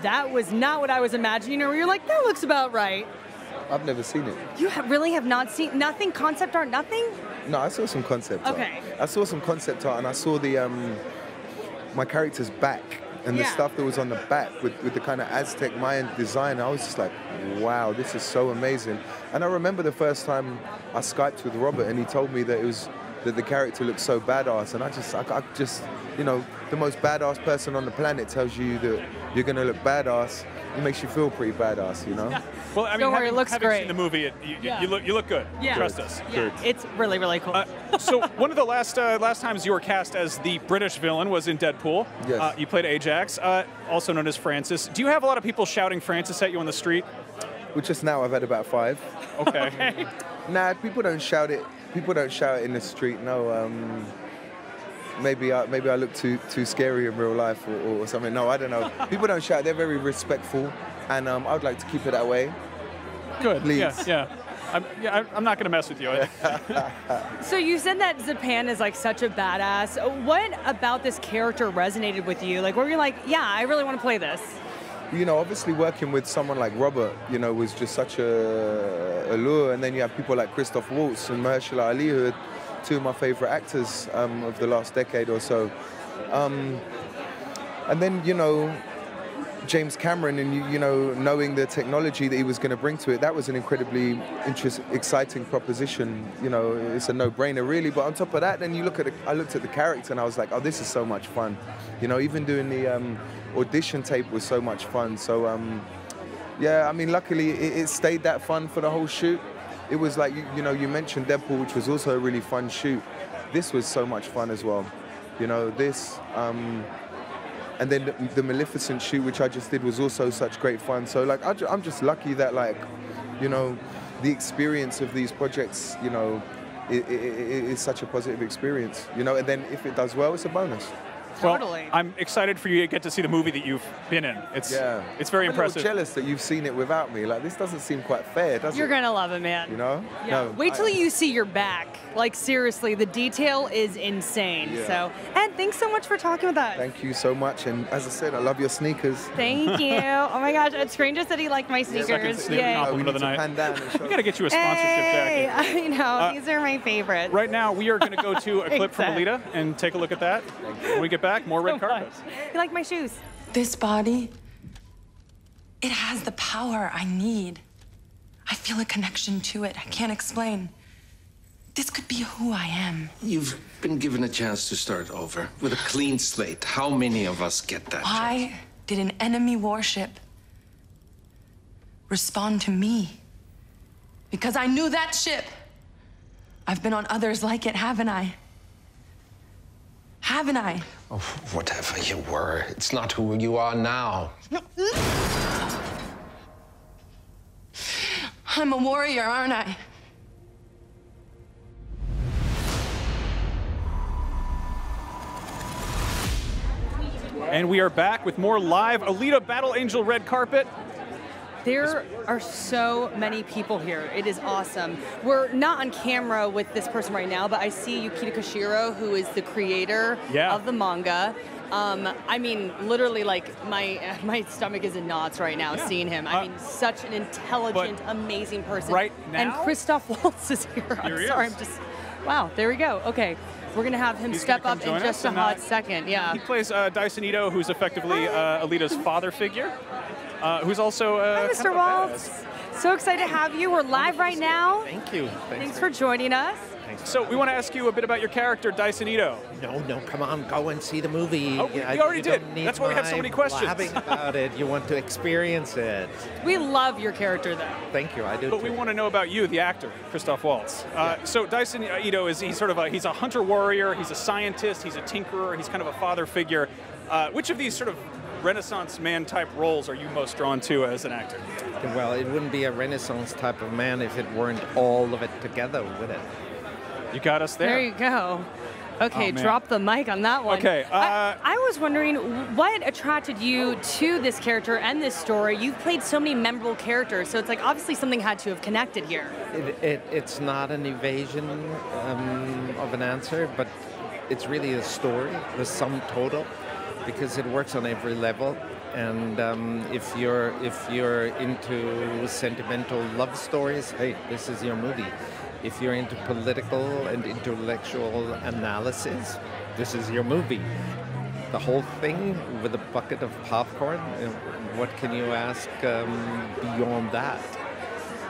that was not what I was imagining, or were you like, that looks about right? I've never seen it. You really have not seen nothing? Concept art, nothing? No, I saw some concept art. Okay. I saw some concept art, and I saw the my character's back and the stuff that was on the back with the kind of Aztec Mayan design. I was just like, wow, this is so amazing. And I remember the first time I Skyped with Robert, and he told me that the character looked so badass, and I just, you know, the most badass person on the planet tells you that you're gonna look badass. It makes you feel pretty badass, you know. Yeah. Well, I mean, Don't worry, it looks having great. seen the movie, you look good. Yeah. Trust us. Yeah. It's really, really cool. So one of the last times you were cast as the British villain was in Deadpool. Yes. You played Ajax, also known as Francis. Do you have a lot of people shouting Francis at you on the street? Well, just now I've had about 5. Okay. Nah, people don't shout it. People don't shout it in the street. No. Maybe I look too scary in real life or something. No, I don't know. People don't shout. They're very respectful, and I would like to keep it that way. Good. Please. Yeah. I'm not going to mess with you. So you said that Zapan is like such a badass. What about this character resonated with you? Like, were you like, yeah, I really want to play this? You know, obviously working with someone like Robert, you know, was just such a allure. And then you have people like Christoph Waltz and Mahershala Ali, who are 2 of my favorite actors of the last decade or so. And then, you know, James Cameron, and you know, knowing the technology that he was going to bring to it, that was an incredibly exciting proposition. You know, it's a no-brainer really. But on top of that, then I looked at the character and I was like, oh, this is so much fun. You know, even doing the audition tape was so much fun. So yeah, I mean, luckily it stayed that fun for the whole shoot. It was like, you know, you mentioned Deadpool, which was also a really fun shoot. This was so much fun as well. You know, this. And then the Maleficent shoot, which I just did, was also such great fun. So, like, I'm just lucky that, like, you know, the experience of these projects, you know, it is such a positive experience, you know. And then if it does well, it's a bonus. Totally. Well, I'm excited for you to get to see the movie that you've been in. It's very impressive. I'm jealous that you've seen it without me. Like, this doesn't seem quite fair, does it? You're gonna love it, man. You know? Yeah. No, Wait till you see your back. Like, seriously, the detail is insane. Yeah. So, and thanks so much for talking with us. Thank you so much. And as I said, I love your sneakers. Thank you. Oh my gosh, Stranger said he liked my sneakers. Yay. Compliment of the night. We got to get you a sponsorship, Hey, Jacki. I know, these are my favorites. Right now, we are going to go to a clip from Alita and take a look at that. When we get back, more red carpet. You like my shoes? This body, it has the power I need. I feel a connection to it. I can't explain. This could be who I am. You've been given a chance to start over with a clean slate. How many of us get that chance? Why did an enemy warship respond to me? Because I knew that ship. I've been on others like it, haven't I? Haven't I? Oh, whatever you were, it's not who you are now. I'm a warrior, aren't I? And we are back with more live Alita Battle Angel red carpet. There are so many people here. It is awesome. We're not on camera with this person right now, but I see Yukita Koshiro, who is the creator of the manga. I mean, literally, like, my stomach is in knots right now seeing him. I mean, such an intelligent, amazing person. Right now? And Christoph Waltz is here. I'm sorry, I'm just, wow, there we go. Okay. We're going to have him step up in just a hot second. Yeah. He plays Dyson Ito, who's effectively Alita's father figure, who's also Hi, Mr. Waltz. So excited to have you. We're live right now. Thank you. Thanks for joining us. Thanks. So we want to ask you a bit about your character, Dyson Ito. No, come on, go and see the movie. Oh, we already did. That's why we have so many questions. Blabbing about it. You want to experience it. We love your character, though. Thank you, I do. But we want to know about you, the actor, Christoph Waltz. So Dyson Ito he's a hunter warrior. He's a scientist. He's a tinkerer. He's kind of a father figure. Which of these sort of Renaissance man type roles are you most drawn to as an actor? Well, it wouldn't be a Renaissance type of man if it weren't all of it together, would it? You got us there. There you go. Okay, drop the mic on that one. Okay. I was wondering what attracted you to this character and this story. You've played so many memorable characters, so it's like obviously something had to have connected here. It's not an evasion of an answer, but it's really a story, the sum total, because it works on every level. And if you're into sentimental love stories, hey, this is your movie. If you're into political and intellectual analysis, this is your movie. The whole thing with a bucket of popcorn, what can you ask beyond that?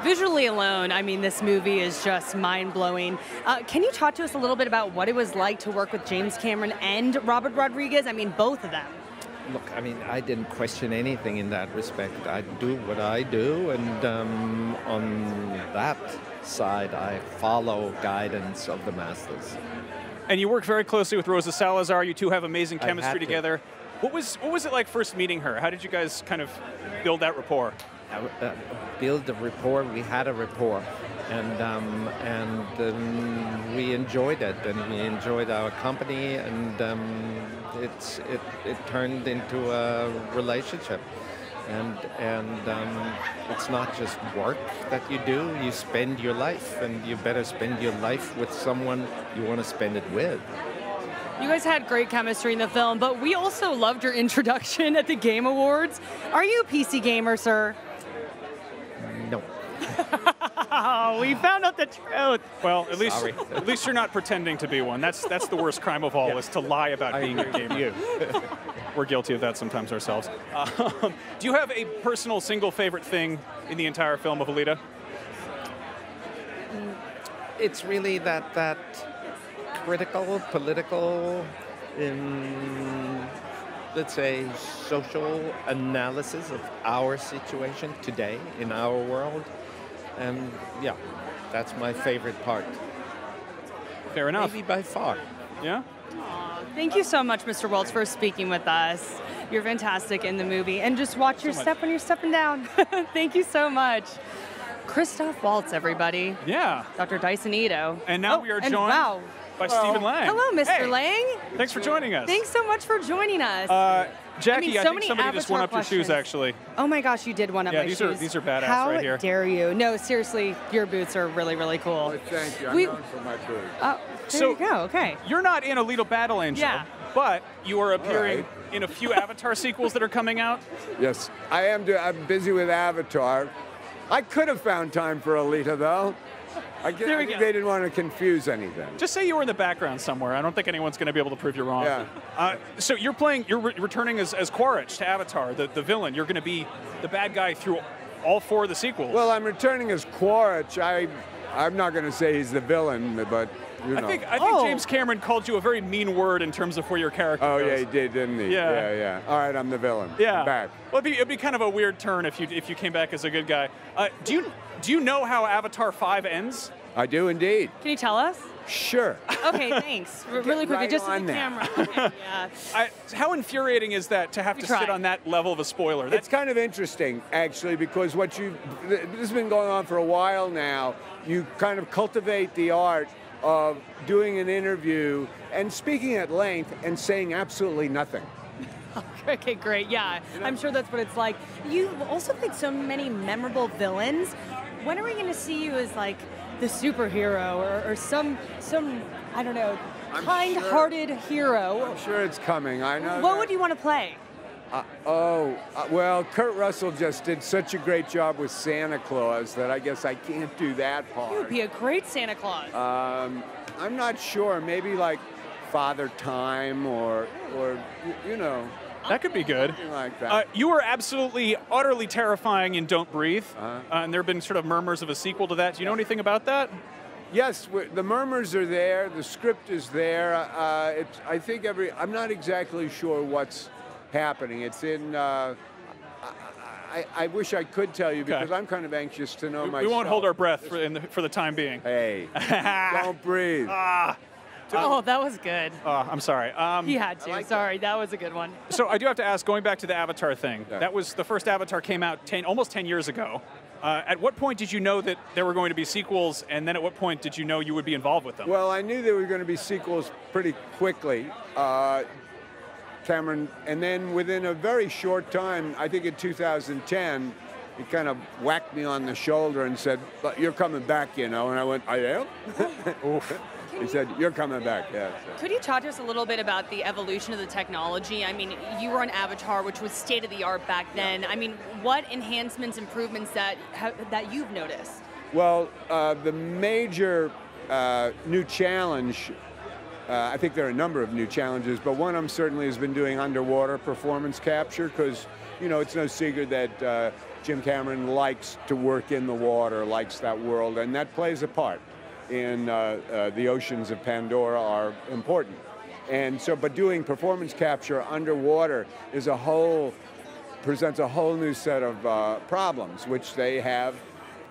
Visually alone, I mean, this movie is just mind-blowing. Can you talk to us a little bit about what it was like to work with James Cameron and Robert Rodriguez? I mean, both of them. Look, I mean, I didn't question anything in that respect. I do what I do, and on that side, I follow guidance of the masters. And you work very closely with Rosa Salazar. You two have amazing chemistry together. What was it like first meeting her? How did you guys kind of build that rapport? Build a rapport. We had a rapport, and we enjoyed it, and we enjoyed our company, and it turned into a relationship. And it's not just work that you do. You spend your life, and you better spend your life with someone you want to spend it with. You guys had great chemistry in the film, but we also loved your introduction at the Game Awards. Are you a PC gamer, sir? No. Oh, we found out the truth. Well, at least you're not pretending to be one. That's the worst crime of all, is to lie about being a gamer. We're guilty of that sometimes ourselves. Do you have a personal single favorite thing in the entire film of Alita? It's really that critical, political, let's say, social analysis of our situation today in our world. And yeah, that's my favorite part. Fair enough. Maybe by far. Yeah? Thank you so much, Mr. Waltz, for speaking with us. You're fantastic in the movie. And just watch your step when you're stepping down. Thank you so much. Christoph Waltz, everybody. Yeah. Dr. Dyson Ito. And now we are joined by Stephen Lang. Hello, Mr. Hey. Lang. Thanks for joining us. Thanks so much for joining us. Jacki, I think many somebody just won up your shoes, actually. Oh my gosh, you did one up my shoes. Yeah, these are badass right here. How dare you? No, seriously, your boots are really, really cool. Oh, thank you. I'm known for my boots. Oh, there you go. Okay. You're not in Alita Battle Angel, but you are appearing in a few Avatar sequels that are coming out. Yes, I am. I'm busy with Avatar. I could have found time for Alita, though. I think they didn't want to confuse anything. Just say you were in the background somewhere. I don't think anyone's going to be able to prove you wrong. Yeah. So you're returning as Quaritch to Avatar, the villain. You're going to be the bad guy through all four of the sequels. Well, I'm returning as Quaritch. I'm not going to say he's the villain, but you know. I think James Cameron called you a very mean word in terms of where your character goes. Oh yeah, he did, didn't he? Yeah. All right, I'm the villain. Yeah. I'm back. Well, it'd be kind of a weird turn if you came back as a good guy. Do you know how Avatar 5 ends? I do indeed. Can you tell us? Sure. Okay, thanks. Really quickly, just on the camera. Okay, yeah. How infuriating is that to have to sit on that level of a spoiler? It's kind of interesting, actually, because this has been going on for a while now. You kind of cultivate the art of doing an interview and speaking at length and saying absolutely nothing. Okay, great. Yeah, I'm sure that's what it's like. You've also played so many memorable villains. When are we going to see you as like the superhero or some I don't know, kind-hearted hero? I'm sure it's coming. I know. What would you want to play? Well, Kurt Russell just did such a great job with Santa Claus that I guess I can't do that part. You would be a great Santa Claus. I'm not sure. Maybe like Father Time or you know. That could be good. Something like that. You were absolutely, utterly terrifying in Don't Breathe, and there have been sort of murmurs of a sequel to that. Do you know anything about that? Yes, the murmurs are there. The script is there. I think I'm not exactly sure what's happening. It's in. I wish I could tell you because I'm kind of anxious to know myself. We won't hold our breath for the time being. Hey, don't breathe. Oh, that was good. I'm sorry. He had to. Sorry, that was a good one. So I do have to ask, going back to the Avatar thing, that was the first Avatar came out almost 10 years ago. At what point did you know that there were going to be sequels, and then at what point did you know you would be involved with them? Well, I knew there were going to be sequels pretty quickly, Cameron, and then within a very short time, I think in 2010, he kind of whacked me on the shoulder and said, "You're coming back, you know," and I went, "I am?" Oof. He said, "You're coming back." Yeah. Could you talk to us a little bit about the evolution of the technology? I mean, you were on Avatar, which was state-of-the-art back then. I mean, what enhancements, improvements that you've noticed? Well, the major new challenge, I think there are a number of new challenges, but one of them certainly has been doing underwater performance capture because, you know, it's no secret that Jim Cameron likes to work in the water, likes that world, and that plays a part in the oceans of Pandora are important. And so, but doing performance capture underwater is presents a whole new set of problems, which they have,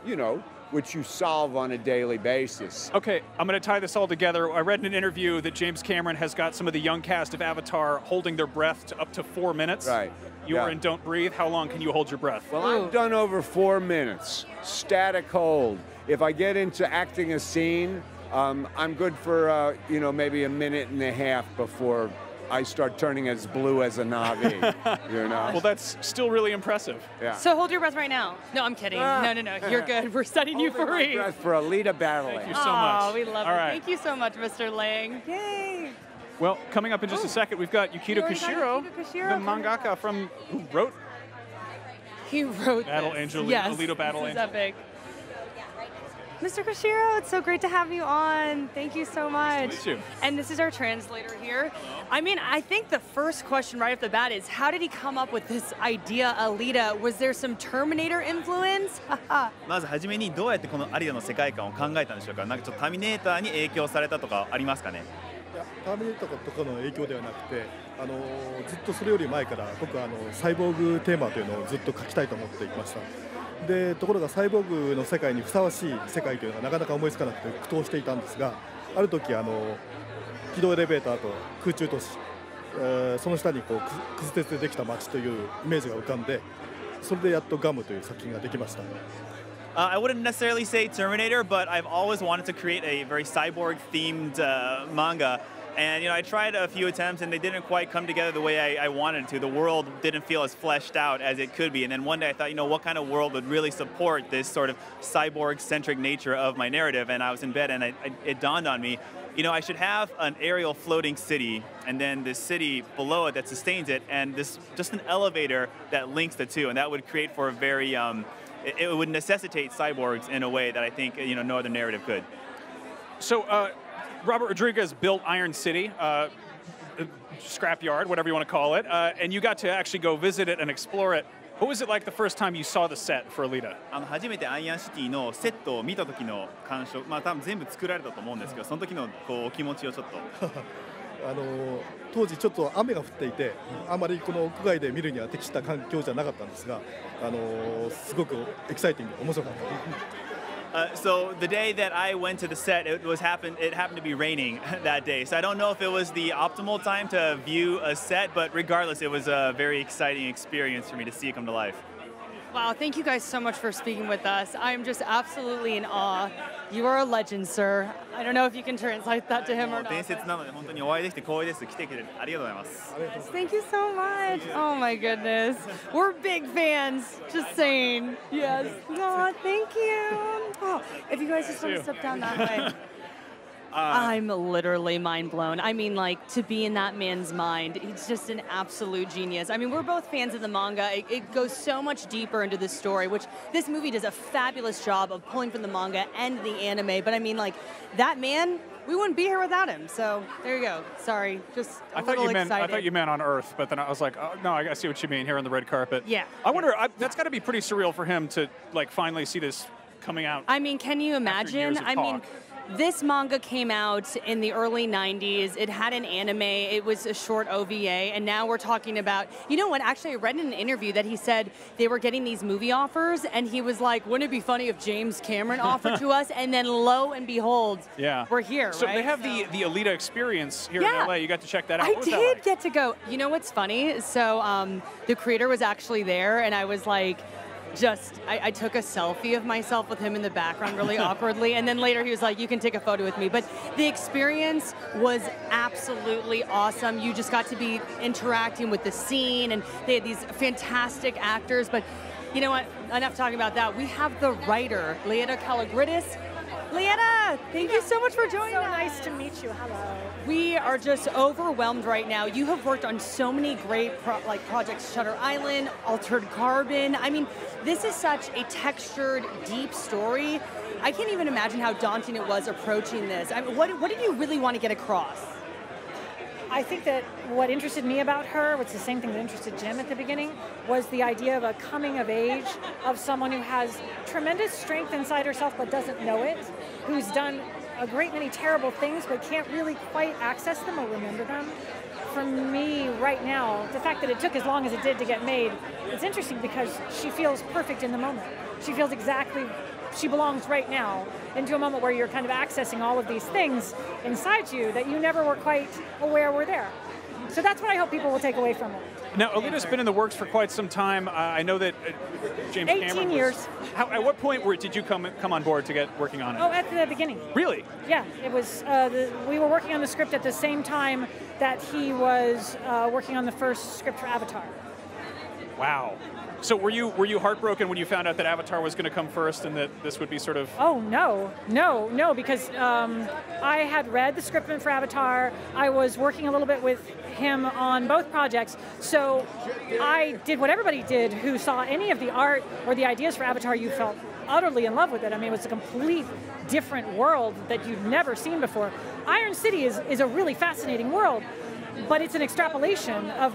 you know, which you solve on a daily basis. Okay, I'm going to tie this all together. I read in an interview that James Cameron has got some of the young cast of Avatar holding their breath to up to 4 minutes. Right. You were in Don't Breathe. How long can you hold your breath? Well, I've done over 4 minutes, static hold. If I get into acting a scene, I'm good for, you know, maybe a minute and a half before I start turning as blue as a Navi, you know? Well, that's still really impressive. Yeah. So hold your breath right now. No, I'm kidding. No, You're good. We're setting you free. Breath for Alita Battle Angel. Thank you so much. Oh, we love All it. right. Thank you so much, Mr. Lang. Yay. Well, coming up in just a second, we've got Yukito Koshiro, the mangaka who wrote Battle Angel, yes, Alita Battle this Angel. Is epic. Mr. Koshiro, it's so great to have you on. Thank you so much. Nice to meet you. And this is our translator here. I mean, I think the first question right off the bat is, how did he come up with this idea, Alita? Was there some Terminator influence? まず初めにどうやってこのアリアの世界観を考えたんでしょうか。なんかちょっとターミネーターに影響されたとかありますかね。いや、ターミネーターとかの影響ではなくて、ずっとそれより前から僕はサイボーグテーマというのをずっと書きたいと思っていました。でところがサイボーグの世界にふさわしい世界というのはなかなか思いつかなくて苦闘していたんですが、ある時軌道エレベーターと空中都市、その下にこうくず鉄でできた街というイメージが浮かんで、それでやっとガムという作品ができました。I wouldn't necessarily say Terminator, but I've always wanted to create a very cyborg-themed manga. And, you know, I tried a few attempts and they didn't quite come together the way I wanted to. The world didn't feel as fleshed out as it could be. And then one day I thought, you know, what kind of world would really support this sort of cyborg-centric nature of my narrative? And I was in bed and it dawned on me, you know, I should have an aerial floating city and then this city below it that sustains it and this just an elevator that links the two. And that would create for a very, it would necessitate cyborgs in a way that I think, you know, no other narrative could. So, Robert Rodriguez built Iron City, scrapyard, whatever you want to call it, and you got to actually go visit it and explore it. What was it like the first time you saw the set for Alita? 初めてアイアンシティのセットを見た時の感触、まあ多分全部作られたと思うんですけど、その時のこうお気持ちをちょっと。当時ちょっと雨が降っていて、あまりこの屋外で見るには適した環境じゃなかったんですが、すごくエキサイティング、面白かった。So the day that I went to the set, it happened to be raining that day. So I don't know if it was the optimal time to view a set, but regardless, it was a very exciting experience for me to see it come to life. Wow, thank you guys so much for speaking with us. I'm just absolutely in awe. You are a legend, sir. I don't know if you can translate that to him or not. 伝説なので本当にお会いできて光栄です。来てくれてありがとうございます。Yes, thank you so much. Oh my goodness. We're big fans, just saying. Yes. No, thank you. Oh, if you guys just want to step down that way. I'm literally mind blown. I mean, like, to be in that man's mind, he's just an absolute genius. I mean, we're both fans of the manga. It goes so much deeper into the story, which this movie does a fabulous job of pulling from the manga and the anime. But I mean, like, that man, we wouldn't be here without him. So there you go. Sorry, just a little excited. I thought you meant on Earth, but then I was like, oh, no, I see what you mean here on the red carpet. Yeah. I wonder, that's got to be pretty surreal for him to, like, finally see this coming out. I mean, can you imagine? I mean, this manga came out in the early 90s. It had an anime. It was a short OVA. And now we're talking about, you know what, actually I read in an interview that he said they were getting these movie offers and he was like, wouldn't it be funny if James Cameron offered to us? And then lo and behold, we're here, so right? They have the Alita experience here in LA. You got to check that out. I did get to go. You know what's funny? So the creator was actually there and I was like, I took a selfie of myself with him in the background really awkwardly, and then later he was like, you can take a photo with me. But the experience was absolutely awesome. You just got to be interacting with the scene, and they had these fantastic actors. But you know what? Enough talking about that. We have the writer, Alita Battle. Alita, thank you so much for joining us. So nice to meet you. Hello. We are just overwhelmed right now. You have worked on so many great projects, Shutter Island, Altered Carbon. I mean, this is such a textured, deep story. I can't even imagine how daunting it was approaching this. I mean, what did you really want to get across? I think that what interested me about her, which is the same thing that interested Jim at the beginning, was the idea of a coming of age of someone who has tremendous strength inside herself but doesn't know it, who's done a great many terrible things but can't really quite access them or remember them. For me, right now, the fact that it took as long as it did to get made, it's interesting because she feels perfect in the moment. She feels exactly, she belongs right now into a moment where you're kind of accessing all of these things inside you that you never were quite aware were there. So that's what I hope people will take away from it. Now, Alita's been in the works for quite some time. I know that James Cameron 18 years. At what point did you come on board to get working on it? Oh, at the beginning. Really? Yeah, it was. We were working on the script at the same time that he was working on the first script for Avatar. Wow. So were you heartbroken when you found out that Avatar was going to come first and that this would be sort of... Oh, no, because I had read the script for Avatar. I was working a little bit with him on both projects, so I did what everybody did who saw any of the art or the ideas for Avatar. You felt utterly in love with it. I mean, it was a complete different world that you'd never seen before. Iron City is a really fascinating world, but it's an extrapolation of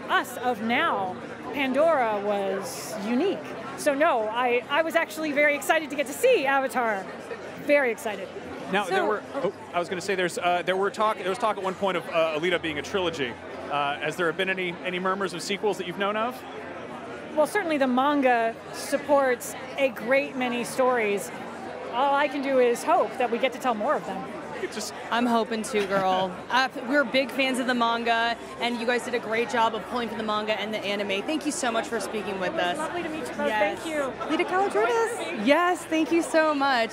us, of now. Pandora was unique. So no, I was actually very excited to get to see Avatar. Very excited. Now, I was going to say there was talk at one point of Alita being a trilogy. Has there been any murmurs of sequels that you've known of? Well, certainly the manga supports a great many stories. All I can do is hope that we get to tell more of them. I'm hoping to, girl. We're big fans of the manga, and you guys did a great job of pulling from the manga and the anime. Thank you so much for speaking with us. Lovely to meet you both. Yes. Thank you. Alita Battle. Yes, thank you so much.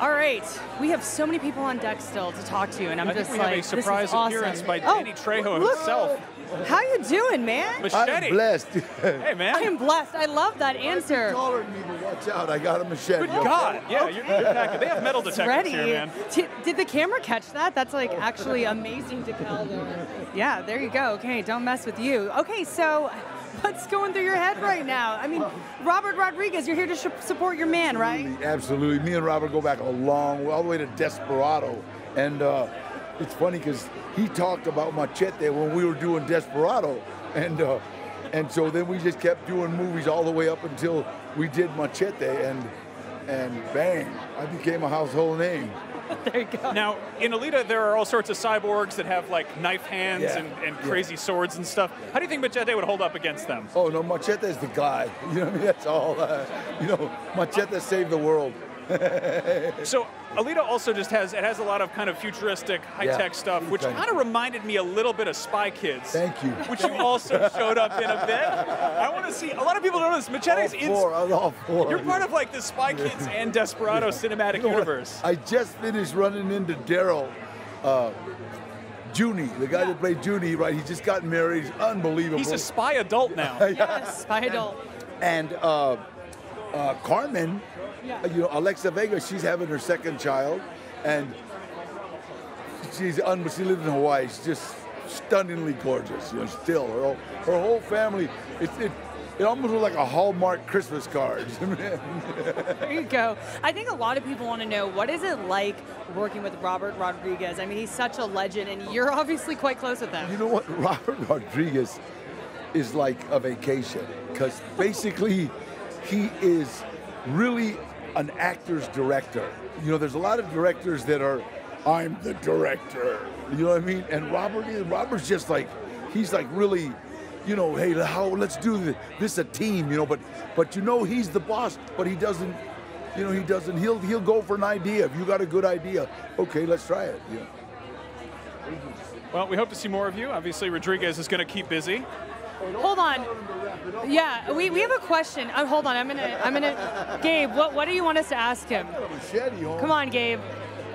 All right, we have so many people on deck still to talk to, and I'm just like, have a surprise appearance by Danny Trejo look, himself. How you doing, man? Machete. I'm blessed. Hey, man. I am blessed. I love that answer. You're taller than me, but watch out. I got a machete. Good God. Yeah, you're packing. They have metal detectors ready. here, man. Did the camera catch that? That's like actually amazing to call there. Yeah, there you go. Okay, don't mess with you. Okay, so what's going through your head right now? I mean, Robert Rodriguez, you're here to support your man, right? Absolutely. Me and Robert go back a long way, all the way to Desperado. And it's funny because he talked about Machete when we were doing Desperado. And so then we just kept doing movies all the way up until we did Machete. And bang, I became a household name. There you go. Now, in Alita, there are all sorts of cyborgs that have like knife hands and crazy swords and stuff. How do you think Machete would hold up against them? Oh, no, Machete is the guy. You know what I mean? That's all. Machete saved the world. So Alita also just has a lot of kind of futuristic high-tech stuff, which kind of reminded me a little bit of Spy Kids. Thank you. Which you also showed up in a bit. I want to see, a lot of people don't know this, Machete's all four. You're part of like the Spy Kids and Desperado cinematic universe. I just finished running into Daryl Junie, the guy that played Junie, right? He just got married. He's unbelievable. He's a spy adult now. Yes, spy adult. And Carmen, Alexa Vega, she's having her second child, and she lives in Hawaii. She's just stunningly gorgeous. Still her whole family. It almost looks like a Hallmark Christmas card. There you go. I think a lot of people want to know, what is it like working with Robert Rodriguez? I mean, he's such a legend, and you're obviously quite close with him. You know what? Robert Rodriguez is like a vacation, because basically he is really an actor's director. You know, there's a lot of directors that are, I'm the director. You know what I mean? And Robert's just like, he's like really, you know, hey, let's do this a team, you know, but you know he's the boss, but he doesn't, you know, he'll go for an idea. If you got a good idea, okay, let's try it. Yeah. Well, we hope to see more of you. Obviously, Rodriguez is going to keep busy. Hold on. Yeah, we have a question. Hold on. I'm gonna. Gabe, what do you want us to ask him? Come on, Gabe.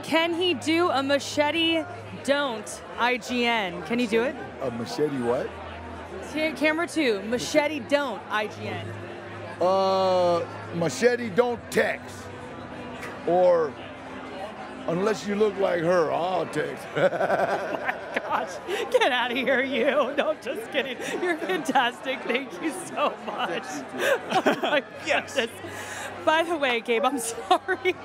Can he do a machete? Don't IGN. Can he do it? A machete what? Camera 2. Machete don't IGN. Machete don't text. Or unless you look like her, I'll text. Gosh, get out of here, you. No, just kidding. You're fantastic. Thank you so much. Oh my goodness. By the way, Gabe, I'm sorry.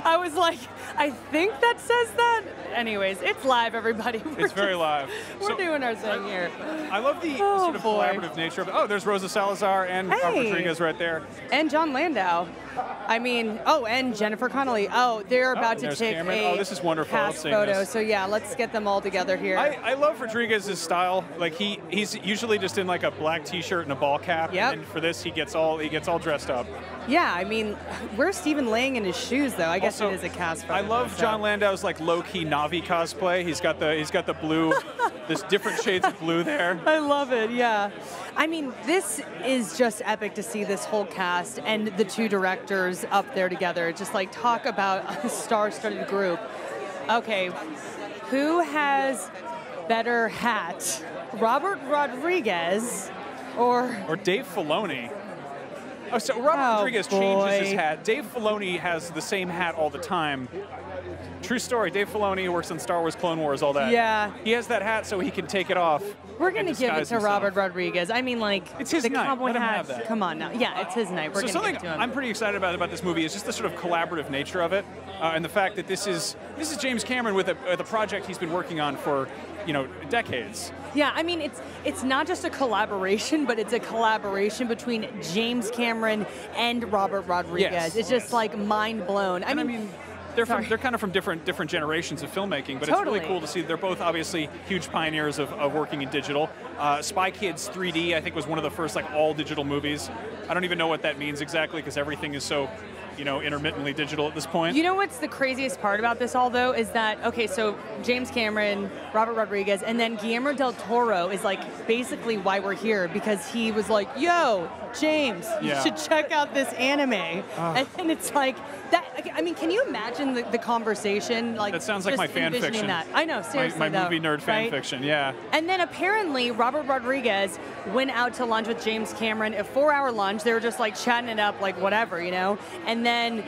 I was like, I think that says that. Anyways, it's live, everybody. It's very live. We're doing our thing here. I love the sort of collaborative nature of it. Oh, there's Rosa Salazar and Robert Rodriguez right there. And John Landau. I mean, and Jennifer Connelly. Oh, they're about to take a this is wonderful. cast photo. So yeah, let's get them all together here. I love Rodriguez's style. Like he's usually just in like a black T-shirt and a ball cap. Yep. And for this, he gets all dressed up. Yeah, I mean, where's Stephen laying in his shoes though? I guess it is a cast photo. I love John Landau's like low-key Na'vi cosplay. He's got the blue, there's different shades of blue there. I love it. Yeah. I mean, this is just epic to see this whole cast and the two directors up there together. Just like talk about a star-studded group. Okay, who has better hat? Robert Rodriguez or Dave Filoni? Oh, so Robert Rodriguez changes his hat. Dave Filoni has the same hat all the time. True story. Dave Filoni works on Star Wars, Clone Wars, all that. Yeah. He has that hat so he can take it off. We're going to give it to Robert Rodriguez. I mean, like, it's his night. cowboy Let him hat. have that. Come on now. Yeah, it's his night. We're going to give it to him. I'm pretty excited about this movie is just the sort of collaborative nature of it, and the fact that this is James Cameron with a project he's been working on for, you know, decades. Yeah, I mean, it's not just a collaboration, but it's a collaboration between James Cameron and Robert Rodriguez. Yes. It's just like mind blown. I mean they're kind of from different generations of filmmaking, but Totally. it's really cool to see. They're both obviously huge pioneers of working in digital. Spy Kids 3D, I think, was one of the first like all digital movies. I don't even know what that means exactly because everything is so, you know, intermittently digital at this point. You know what's the craziest part about this all, though, is that, okay, so James Cameron, Robert Rodriguez, and then Guillermo del Toro is, like, basically why we're here, because he was like, yo, James, you should check out this anime. And it's like, that. I mean, can you imagine the conversation? Like, that sounds like my fan fiction. That. I know, seriously, my movie nerd fan fiction, yeah. And then apparently Robert Rodriguez went out to lunch with James Cameron, a 4-hour lunch. They were just like chatting it up, like whatever, you know? And then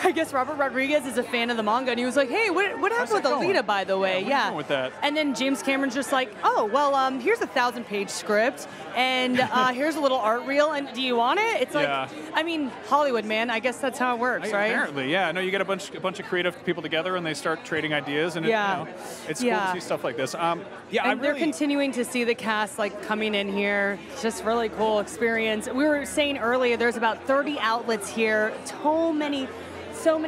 I guess Robert Rodriguez is a fan of the manga, and he was like, hey, what happened with Alita, by the way? Yeah. With that? And then James Cameron's just like, oh, well, here's a 1,000-page script, and here's a little art reel, and do you want it? It's like, I mean, Hollywood, man, I guess that's how it works, right? Apparently, yeah. No, you get a bunch of creative people together, and they start trading ideas, and you know, it's cool to see stuff like this. And they're continuing to see the cast like coming in here. It's just really cool experience. We were saying earlier, there's about 30 outlets here, so many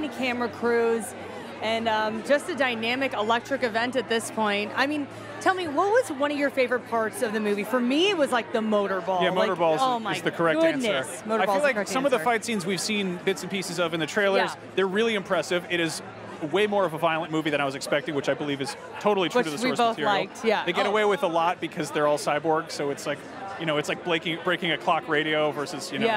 camera crews, and just a dynamic electric event at this point. I mean, tell me, what was one of your favorite parts of the movie? For me, it was like the motorball. Yeah, motorballs is the correct answer. Motorball's I feel like some of the fight scenes we've seen bits and pieces of in the trailers, they're really impressive. It is way more of a violent movie than I was expecting, which I believe is totally true to the source material. Liked, yeah. They get away with a lot because they're all cyborgs, so it's like, you know, it's like breaking a clock radio versus, you know,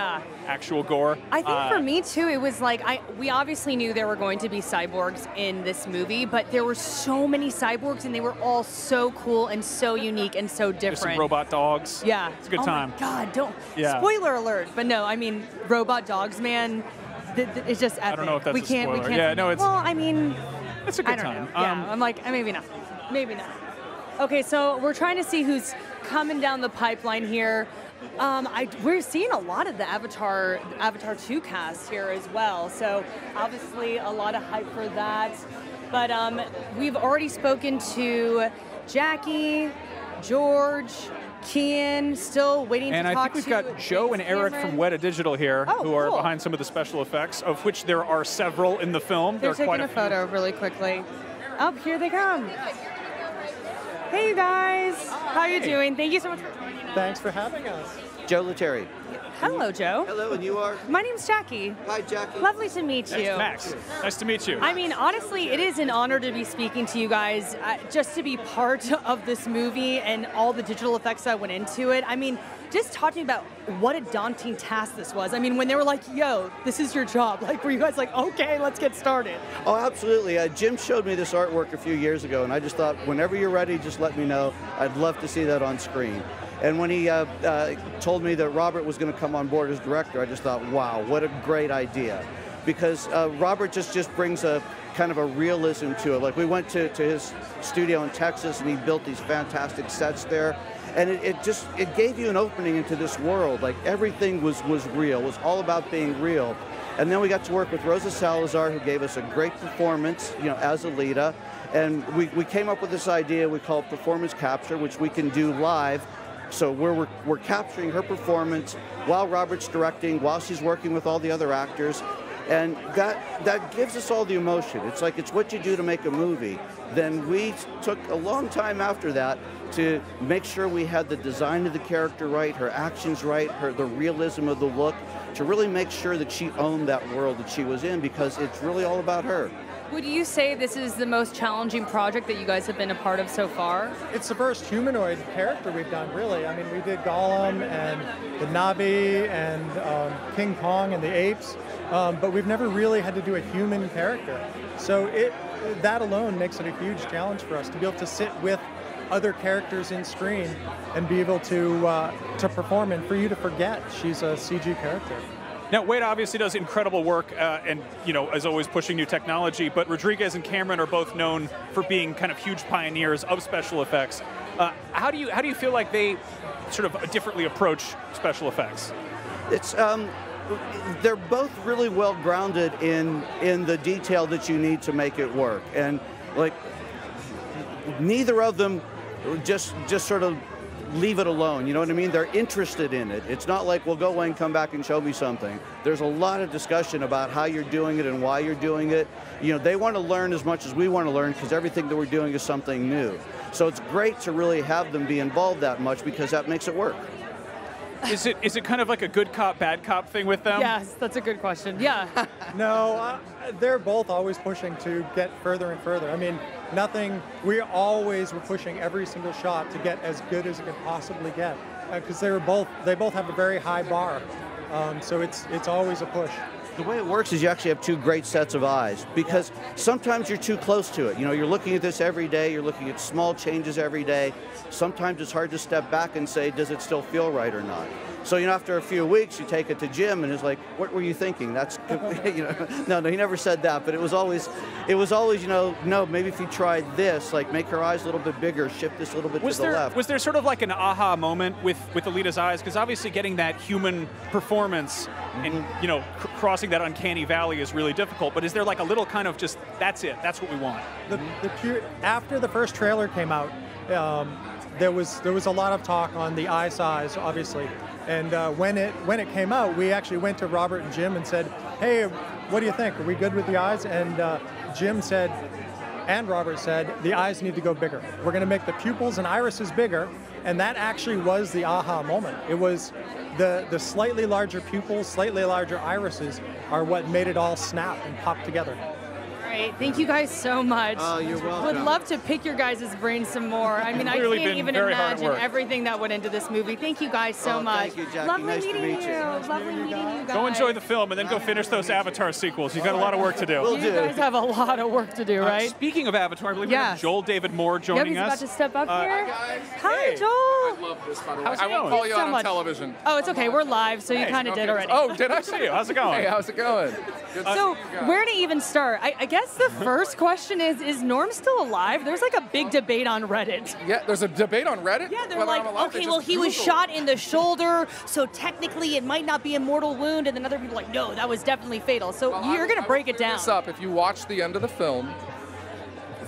actual gore. I think for me, too, it was like, we obviously knew there were going to be cyborgs in this movie, but there were so many cyborgs, and they were all so cool and so unique and so different. There's some robot dogs. Yeah. It's a good time. Oh, my God, don't. Yeah. Spoiler alert. But no, I mean, robot dogs, man, it's just epic. I don't know if that's a spoiler. We can't. No, it's... Well, I mean... It's a good time. Know. Yeah, I'm like, maybe not. Maybe not. Okay, so we're trying to see who's coming down the pipeline here. We're seeing a lot of the Avatar 2 cast here as well, so obviously a lot of hype for that. But we've already spoken to Jacki, George, Kian, still waiting and to I talk think we've got Joe and Eric from Weta Digital here, who are behind some of the special effects, of which there are several in the film. They're there are taking a photo really quickly. Oh, here they come. Hey, you guys. How are you doing? Thank you so much for joining us. Thanks for having us. Joe Leteri. Hello, Joe. Hello, and you are? My name's Jacki. Hi, Jacki. Lovely to meet you. Max. Nice to meet you. I mean, honestly, it is an honor to be speaking to you guys, just to be part of this movie and all the digital effects that went into it. I mean, just talking about what a daunting task this was. I mean, when they were like, yo, this is your job, like, were you guys like, okay, let's get started? Oh, absolutely. Jim showed me this artwork a few years ago, and I just thought, whenever you're ready, just let me know. I'd love to see that on screen. And when he told me that Robert was going to come on board as director, I just thought, wow, what a great idea. Because Robert just brings a kind of a realism to it. Like, we went to his studio in Texas, and he built these fantastic sets there. And it gave you an opening into this world. Like, everything was real. It was all about being real. And then we got to work with Rosa Salazar, who gave us a great performance, as Alita. And we came up with this idea we call performance capture, which we can do live. So we're capturing her performance while Robert's directing, while she's working with all the other actors. And that gives us all the emotion. It's like, it's what you do to make a movie. Then we took a long time after that to make sure we had the design of the character right, her actions right, the realism of the look, to really make sure that she owned that world that she was in, because it's really all about her. Would you say this is the most challenging project that you guys have been a part of so far? It's the first humanoid character we've done, really. I mean, we did Gollum and the Na'vi and King Kong and the apes, but we've never really had to do a human character. So that alone makes it a huge challenge for us to be able to sit with other characters in screen and be able to perform, and for you to forget she's a CG character. Now, Wade obviously does incredible work and, is always pushing new technology, but Rodriguez and Cameron are both known for being kind of huge pioneers of special effects. How do you feel like they sort of differently approach special effects? It's they're both really well grounded in the detail that you need to make it work, and like neither of them just sort of leave it alone, you know what I mean? They're interested in it. It's not like, well, go away and come back and show me something. There's a lot of discussion about how you're doing it and why you're doing it. They want to learn as much as we want to learn, because everything that we're doing is something new. So it's great to really have them be involved that much, because that makes it work. Is it kind of like a good cop, bad cop thing with them? Yes, that's a good question. Yeah. No, they're both always pushing to get further and further. I mean, we always were pushing every single shot to get as good as it could possibly get, because they both have a very high bar. So it's always a push. The way it works is you actually have two great sets of eyes, because sometimes you're too close to it. You're looking at this every day, you're looking at small changes every day. Sometimes it's hard to step back and say, does it still feel right or not? So, after a few weeks, you take it to Jim, and it's like, what were you thinking? That's, no, he never said that, but it was always, no, maybe if you tried this, like make her eyes a little bit bigger, shift this a little bit to the left. Was there sort of like an aha moment with Alita's eyes? Because obviously getting that human performance and, crossing that uncanny valley is really difficult, but is there like a little kind of just, that's it, that's what we want? After the first trailer came out, there was a lot of talk on the eye size, obviously. And when it came out, we actually went to Robert and Jim and said, hey, what do you think? Are we good with the eyes? And Jim said, and Robert said, the eyes need to go bigger. We're going to make the pupils and irises bigger. And that actually was the aha moment. It was the slightly larger pupils, slightly larger irises are what made it all snap and pop together. Great. Thank you guys so much. Oh, you're welcome. Would love to pick your guys' brains some more. I mean, I can't even imagine everything that went into this movie. Thank you guys so much. Thank you, Jacki. Lovely nice meeting to meet you. Lovely meeting you guys. Go enjoy the film and then go finish those Avatar sequels. You've got a lot of work to do. You guys have a lot of work to do, right? Speaking of Avatar, I believe we have Joel David Moore joining us. He's about to step up here. Hi, Joel. I love this, by the way. I won't call you out on television. Oh, it's okay. We're live, so you kind of did already. Oh, did I see you? How's it going? Hey, how's it going? Good so, where to even start? I guess the first question is Norm still alive? There's like a big debate on Reddit. Yeah, there's a debate on Reddit? Yeah, they're like, okay, well, he was shot in the shoulder, so technically it might not be a mortal wound, and then other people are like, no, that was definitely fatal. So you're going to break it down. This up. If you watch the end of the film,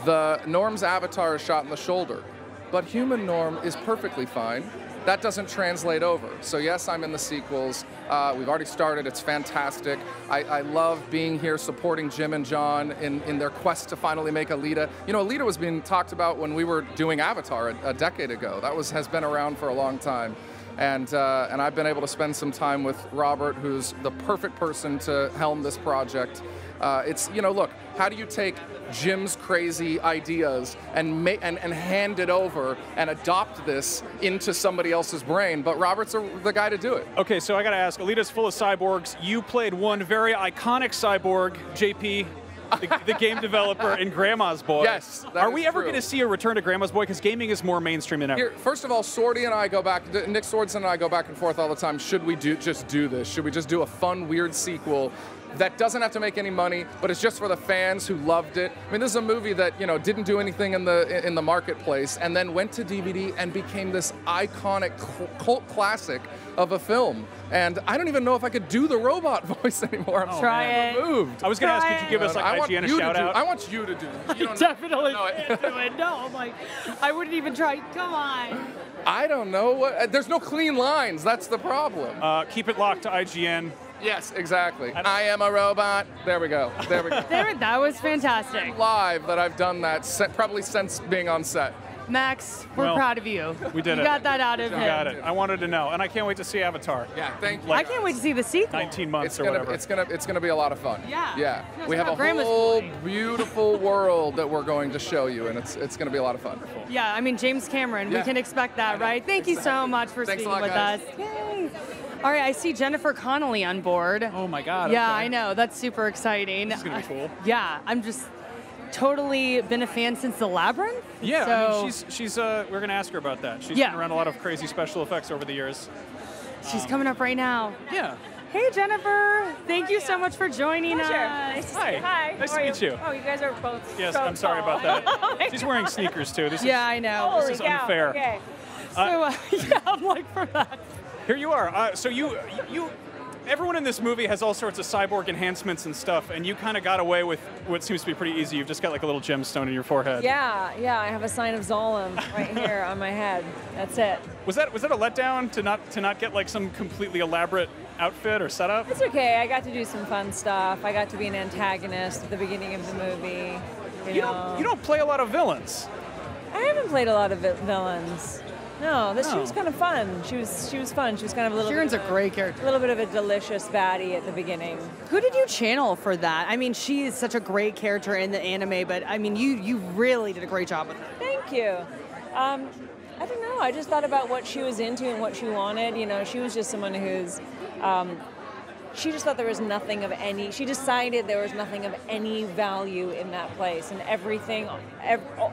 Norm's avatar is shot in the shoulder, but human Norm is perfectly fine. that doesn't translate over. So yes, I'm in the sequels. We've already started. It's fantastic. I love being here supporting Jim and John in their quest to finally make Alita. You know, Alita was being talked about when we were doing Avatar a decade ago. That has been around for a long time. And I've been able to spend some time with Robert, who's the perfect person to helm this project. It's, you know, look, how do you take Jim's crazy ideas and hand it over and adopt this into somebody else's brain? But Robert's the guy to do it. Okay, so I gotta ask, Alita's full of cyborgs. You played one very iconic cyborg, JP, the game developer in Grandma's Boy. Yes, Are we ever going to see a return to Grandma's Boy? Because gaming is more mainstream than ever. Here, first of all, Swordy and I go back, Nick Swordson and I go back and forth all the time. Should we just do this? Should we just do a fun, weird sequel that doesn't have to make any money, but it's just for the fans who loved it? I mean, this is a movie that, you know, didn't do anything in the marketplace and then went to DVD and became this iconic cult classic of a film. And I don't even know if I could do the robot voice anymore. I'm Try it. removed. I was going to ask, could you give us like IGN a shout out? I want you to do it. You I definitely can't do it. No, I'm like, I wouldn't even try. Come on. I don't know. There's no clean lines. That's the problem. Keep it locked to IGN. Yes, exactly. I am a robot. There we go. There we go. That was fantastic. Live that I've done that, probably since being on set. Max, we're proud of you. We did it. You got that out of him. Got it. I wanted to know, and I can't wait to see Avatar. Yeah, thank you. I can't wait to see the sequel. 19 months or whatever. It's gonna be a lot of fun. Yeah. Yeah. No, we have a whole beautiful world that we're going to show you, and it's gonna be a lot of fun. Yeah, I mean, James Cameron, we can expect that, right? Thank you so much for speaking with us. Yay. All right, I see Jennifer Connelly on board. Oh my God. Yeah, okay. I know. That's super exciting. This is gonna be cool. Yeah, I'm just totally been a fan since The Labyrinth. Yeah, so, I mean, she's we're gonna ask her about that. She's been around a lot of crazy special effects over the years. She's coming up right now. Yeah. Hey, Jennifer. Thank you so much for joining us. Nice to Hi. Hi. Nice How to are meet you. Oh, you guys are both. Yes, so I'm sorry tall. about that. Oh my She's God. wearing sneakers too. This Yeah, is, I know. Holy this is cow. unfair. Okay. So, yeah, I'm like for that. Here you are. So you, everyone in this movie has all sorts of cyborg enhancements and stuff, and you kind of got away with what seems to be pretty easy. You've just got like a little gemstone in your forehead. Yeah, I have a sign of Zolom right here on my head. That's it. Was that a letdown to not get like some completely elaborate outfit or setup? It's okay. I got to do some fun stuff. I got to be an antagonist at the beginning of the movie. You know. You don't play a lot of villains. I haven't played a lot of villains. No, she was kind of fun. She was fun. She was kind of a little. Sharon's a great character. A little bit of a delicious baddie at the beginning. Who did you channel for that? I mean, she is such a great character in the anime, but I mean, you really did a great job with her. Thank you. I don't know. I just thought about what she was into and what she wanted. You know, she was just someone who's. She just thought there was nothing of any. She decided there was nothing of any value in that place, and everything,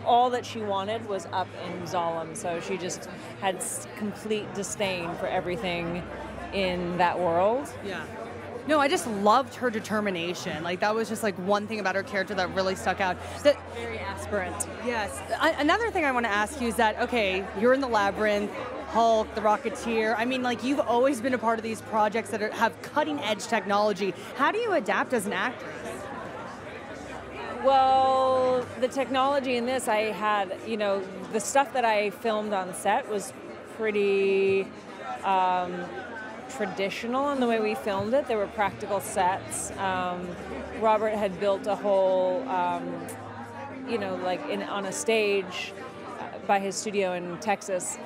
all that she wanted was up in Zolom. So she just had complete disdain for everything in that world. Yeah. No, I just loved her determination. Like, that was just like one thing about her character that really stuck out. Very aspirant. Yes. Another thing I want to ask you is that, okay, you're in the Labyrinth, Hulk, the Rocketeer. I mean, like, you've always been a part of these projects that have cutting-edge technology. How do you adapt as an actress? Well, the technology in this, I had, you know, the stuff that I filmed on set was pretty traditional in the way we filmed it. There were practical sets. Robert had built a whole, you know, like on a stage by his studio in Texas,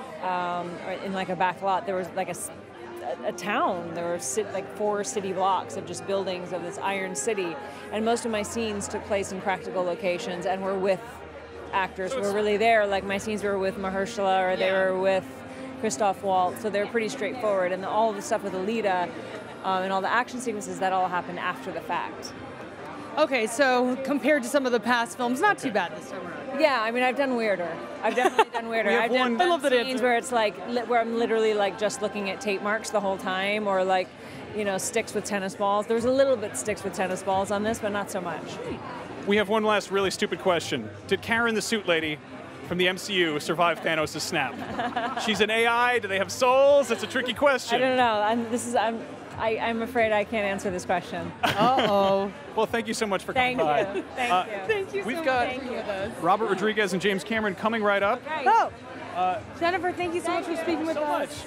in like a back lot. There was like a town. There were like 4 city blocks of just buildings of this iron city. And most of my scenes took place in practical locations and were with actors who were really there. Like my scenes were with Mahershala, or they were with Christoph Waltz, so they were pretty straightforward. And all the stuff with Alita and all the action sequences, that all happened after the fact. Okay, so compared to some of the past films, not too bad this time around. Yeah, I mean, I've done weirder. I've definitely done weirder. I've done scenes where it's like, where I'm literally like just looking at tape marks the whole time, or like, you know, sticks with tennis balls. There was a little bit sticks with tennis balls on this, but not so much. We have one last really stupid question. Did Karen the Suit Lady from the MCU survive Thanos' snap? She's an AI. Do they have souls? That's a tricky question. I don't know. I'm afraid I can't answer this question. Uh-oh. Well, thank you so much for coming by. Thank you. Thank you We've so got much. Robert Rodriguez and James Cameron coming right up. Okay. Oh. Jennifer, thank you so much for speaking with us.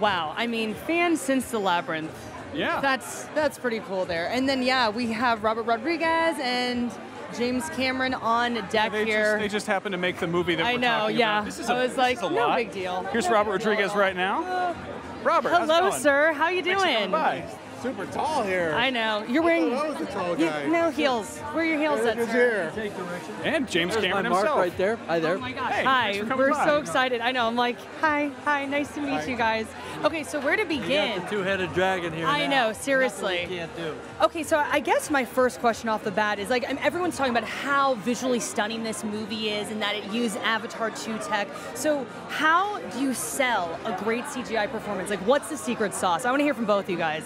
Wow, I mean, fans since the Labyrinth. Yeah. That's pretty cool there. And then, yeah, we have Robert Rodriguez and James Cameron on deck here. They just happened to make the movie that we're talking yeah. about. I was like, no big deal. Here's Robert Rodriguez right now. Robert, how's it Hello, going? sir. How you Thanks for doing? coming by. Super tall here. I know. You're wearing. I was a tall guy. No heels. Where are your heels at, sir? And James There's Cameron my mark himself. right there. Hi there. Oh my gosh. Hey, hi. thanks for coming We're by. so excited. I know. I'm like, hi, nice to meet you guys. Okay, so where to You begin? got the two-headed dragon here. I now. know, seriously. Nothing we can't do. Okay, so I guess my first question off the bat is like, everyone's talking about how visually stunning this movie is and that it used Avatar 2 tech. So how do you sell a great CGI performance? Like, what's the secret sauce? I want to hear from both of you guys.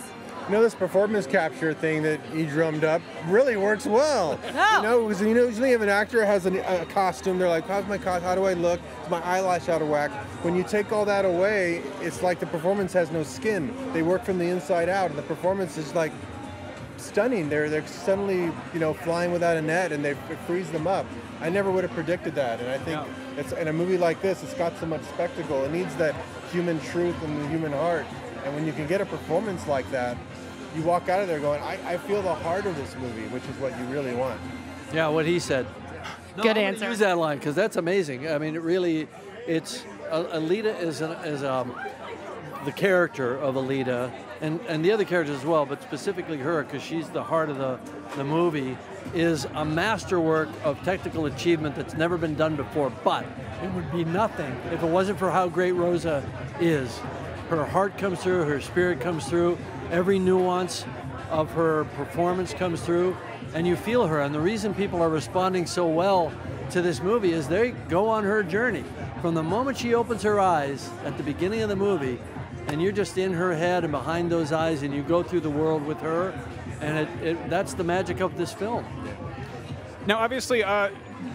You know, this performance capture thing that he drummed up really works well. Oh. You know, because usually if an actor has a costume, they're like, how's my costume? How do I look? Is my eyelash out of whack? When you take all that away, it's like the performance has no skin. They work from the inside out, and the performance is like stunning. They're suddenly, you know, flying without a net, and it frees them up. I never would have predicted that, and I think it's in a movie like this, it's got so much spectacle. It needs that human truth and the human heart, and when you can get a performance like that, you walk out of there going, I feel the heart of this movie, which is what you really want. Yeah, what he said. No, Good I'm gonna answer. Use that line because that's amazing. I mean, it really, it's Alita is the character of Alita, and the other characters as well, but specifically her because she's the heart of the movie, is a masterwork of technical achievement that's never been done before. But it would be nothing if it wasn't for how great Rosa is. Her heart comes through, her spirit comes through. Every nuance of her performance comes through, and you feel her. And the reason people are responding so well to this movie is they go on her journey. From the moment she opens her eyes at the beginning of the movie, and you're just in her head and behind those eyes, and you go through the world with her, and that's the magic of this film. Now, obviously,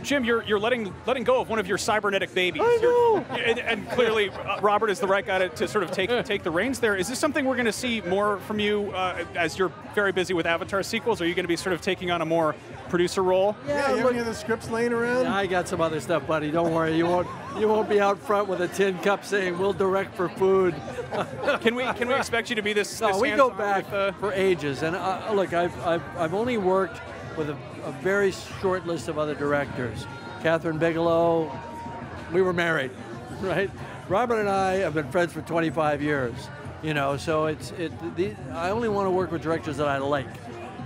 Jim, you're letting go of one of your cybernetic babies. I know. And clearly, Robert is the right guy to sort of take the reins there. Is this something we're going to see more from you as you're very busy with Avatar sequels? Are you going to be sort of taking on a more producer role? Yeah, you have any of the scripts laying around? Yeah, I got some other stuff, buddy. Don't worry. You won't be out front with a tin cup saying we'll direct for food. Can we expect you to be this? No, this we go hands-on back for ages, and look, I've only worked with a very short list of other directors. Catherine Bigelow, we were married, right? Robert and I have been friends for 25 years, you know, so I only want to work with directors that I like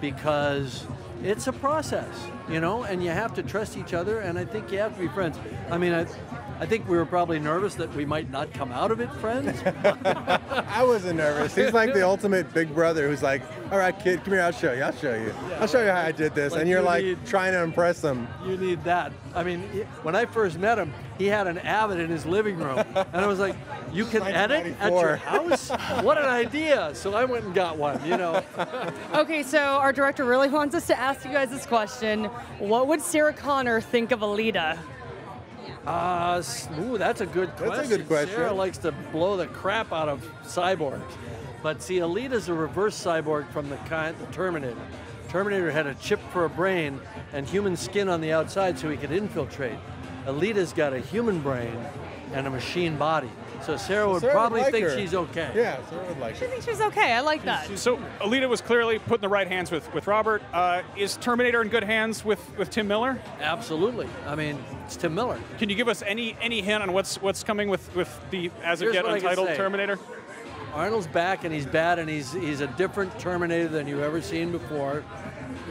because it's a process, you know, and you have to trust each other, and I think you have to be friends. I mean, I think we were probably nervous that we might not come out of it friends. I wasn't nervous. He's like the ultimate big brother who's like, all right, kid, come here, I'll show you. I'll show you how I did this. Like and you're like trying to impress them. You need that. I mean, when I first met him, he had an Avid in his living room. And I was like, you can edit at your house? What an idea. So I went and got one, you know. Okay, so our director really wants us to ask you guys this question. What would Sarah Connor think of Alita? That's a good question. That's a good question. Sarah likes to blow the crap out of cyborgs. But see, Alita's a reverse cyborg from the Terminator. Terminator had a chip for a brain and human skin on the outside so he could infiltrate. Alita's got a human brain and a machine body. So Sarah would probably like think her. she's okay. Yeah, Sarah would like I think she's okay. I like that. So Alita was clearly put in the right hands with Robert. Is Terminator in good hands with Tim Miller? Absolutely. I mean, it's Tim Miller. Can you give us any hint on what's coming with the as of yet untitled Terminator? Arnold's back and he's bad and he's a different Terminator than you've ever seen before.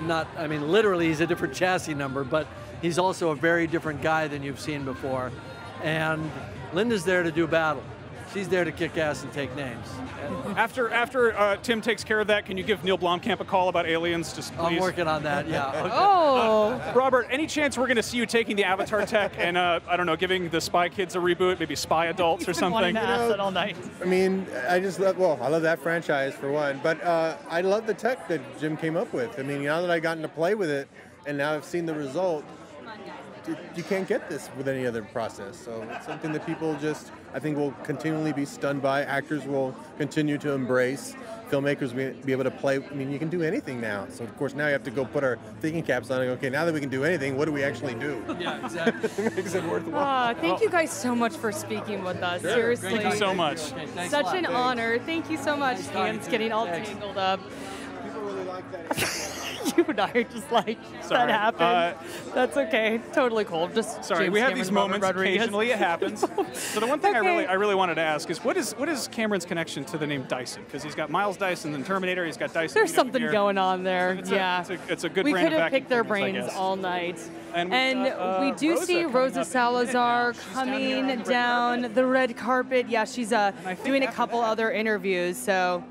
Literally he's a different chassis number, but he's also a very different guy than you've seen before. And Linda's there to do battle. She's there to kick ass and take names. After Tim takes care of that, can you give Neil Blomkamp a call about aliens? Just please? I'm working on that, yeah. Okay. Oh. Robert, any chance we're going to see you taking the Avatar tech and, I don't know, giving the Spy Kids a reboot, maybe Spy Adults or something? Wanting to ask that all night. I mean, I love that franchise for one, but I love the tech that Jim came up with. I mean, now that I've gotten to play with it and now I've seen the result, you can't get this with any other process. So it's something that people just, I think, will continually be stunned by. Actors will continue to embrace. Filmmakers will be able to play. I mean, you can do anything now. So of course now you have to go put our thinking caps on and go, okay, now that we can do anything, what do we actually do? Yeah, exactly. It makes it worthwhile. Thank you guys so much for speaking with us. Sure. Seriously. Thank you so much. Such an honor. Thank you so much. Ian's getting all tangled up. People really like that. You and I are just like, Sorry. that happened. That's okay. Totally cool. Just Sorry, James we have Cameron, these Robert moments Rodriguez. occasionally. It happens. So the one thing Okay. I really wanted to ask is what is Cameron's connection to the name Dyson? Because he's got Miles Dyson in Terminator. He's got Dyson. There's something going on there. It's yeah. It's a good we brand could of have vacuum picked their cleaners, I brains guess. all night. And we do Rosa see coming Rosa up Salazar down coming here on the red down carpet. the red carpet. Yeah, she's doing a couple other interviews. So,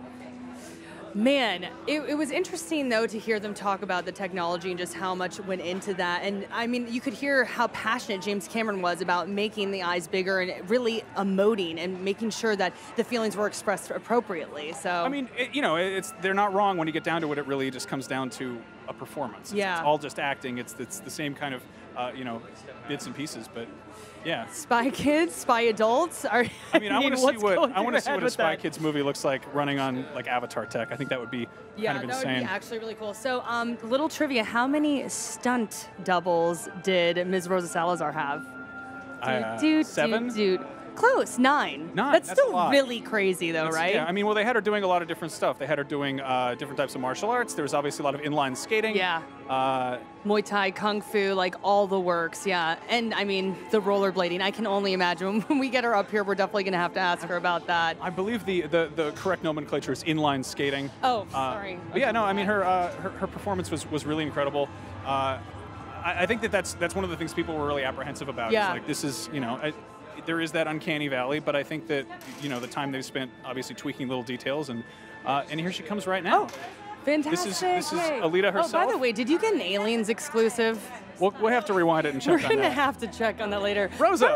man, it was interesting, though, to hear them talk about the technology and just how much went into that. And, I mean, you could hear how passionate James Cameron was about making the eyes bigger and really emoting and making sure that the feelings were expressed appropriately. So, I mean, they're not wrong when you get down to it. It really just comes down to a performance. Yeah. It's all just acting. It's the same kind of bits and pieces, but yeah. Spy Kids, Spy Adults. I mean, I want to see what's going what through your head a with Spy that? Kids movie looks like running on like Avatar tech. I think that would be Yeah, kind of that would insane. be actually really cool. So, little trivia: how many stunt doubles did Ms. Rosa Salazar have? 7? Close, 9. 9. That's That's a still lot. really crazy, though, right? Yeah, I mean, well, they had her doing a lot of different stuff. They had her doing different types of martial arts. There was obviously a lot of inline skating. Yeah. Muay Thai, Kung Fu, like all the works, yeah. And I mean, the rollerblading, I can only imagine. When we get her up here, we're definitely going to have to ask her about that. I believe the correct nomenclature is inline skating. Oh, sorry. But yeah, no, I mean, her performance was really incredible. I think that's one of the things people were really apprehensive about. Yeah. Is like, this is, there is that uncanny valley, but I think that, the time they've spent obviously tweaking little details, and here she comes right now. Fantastic. This is Yay. Alita herself. Oh, by the way, did you get an Aliens exclusive? We'll have to rewind it and check We're on going to that. have to check on that later. Rosa!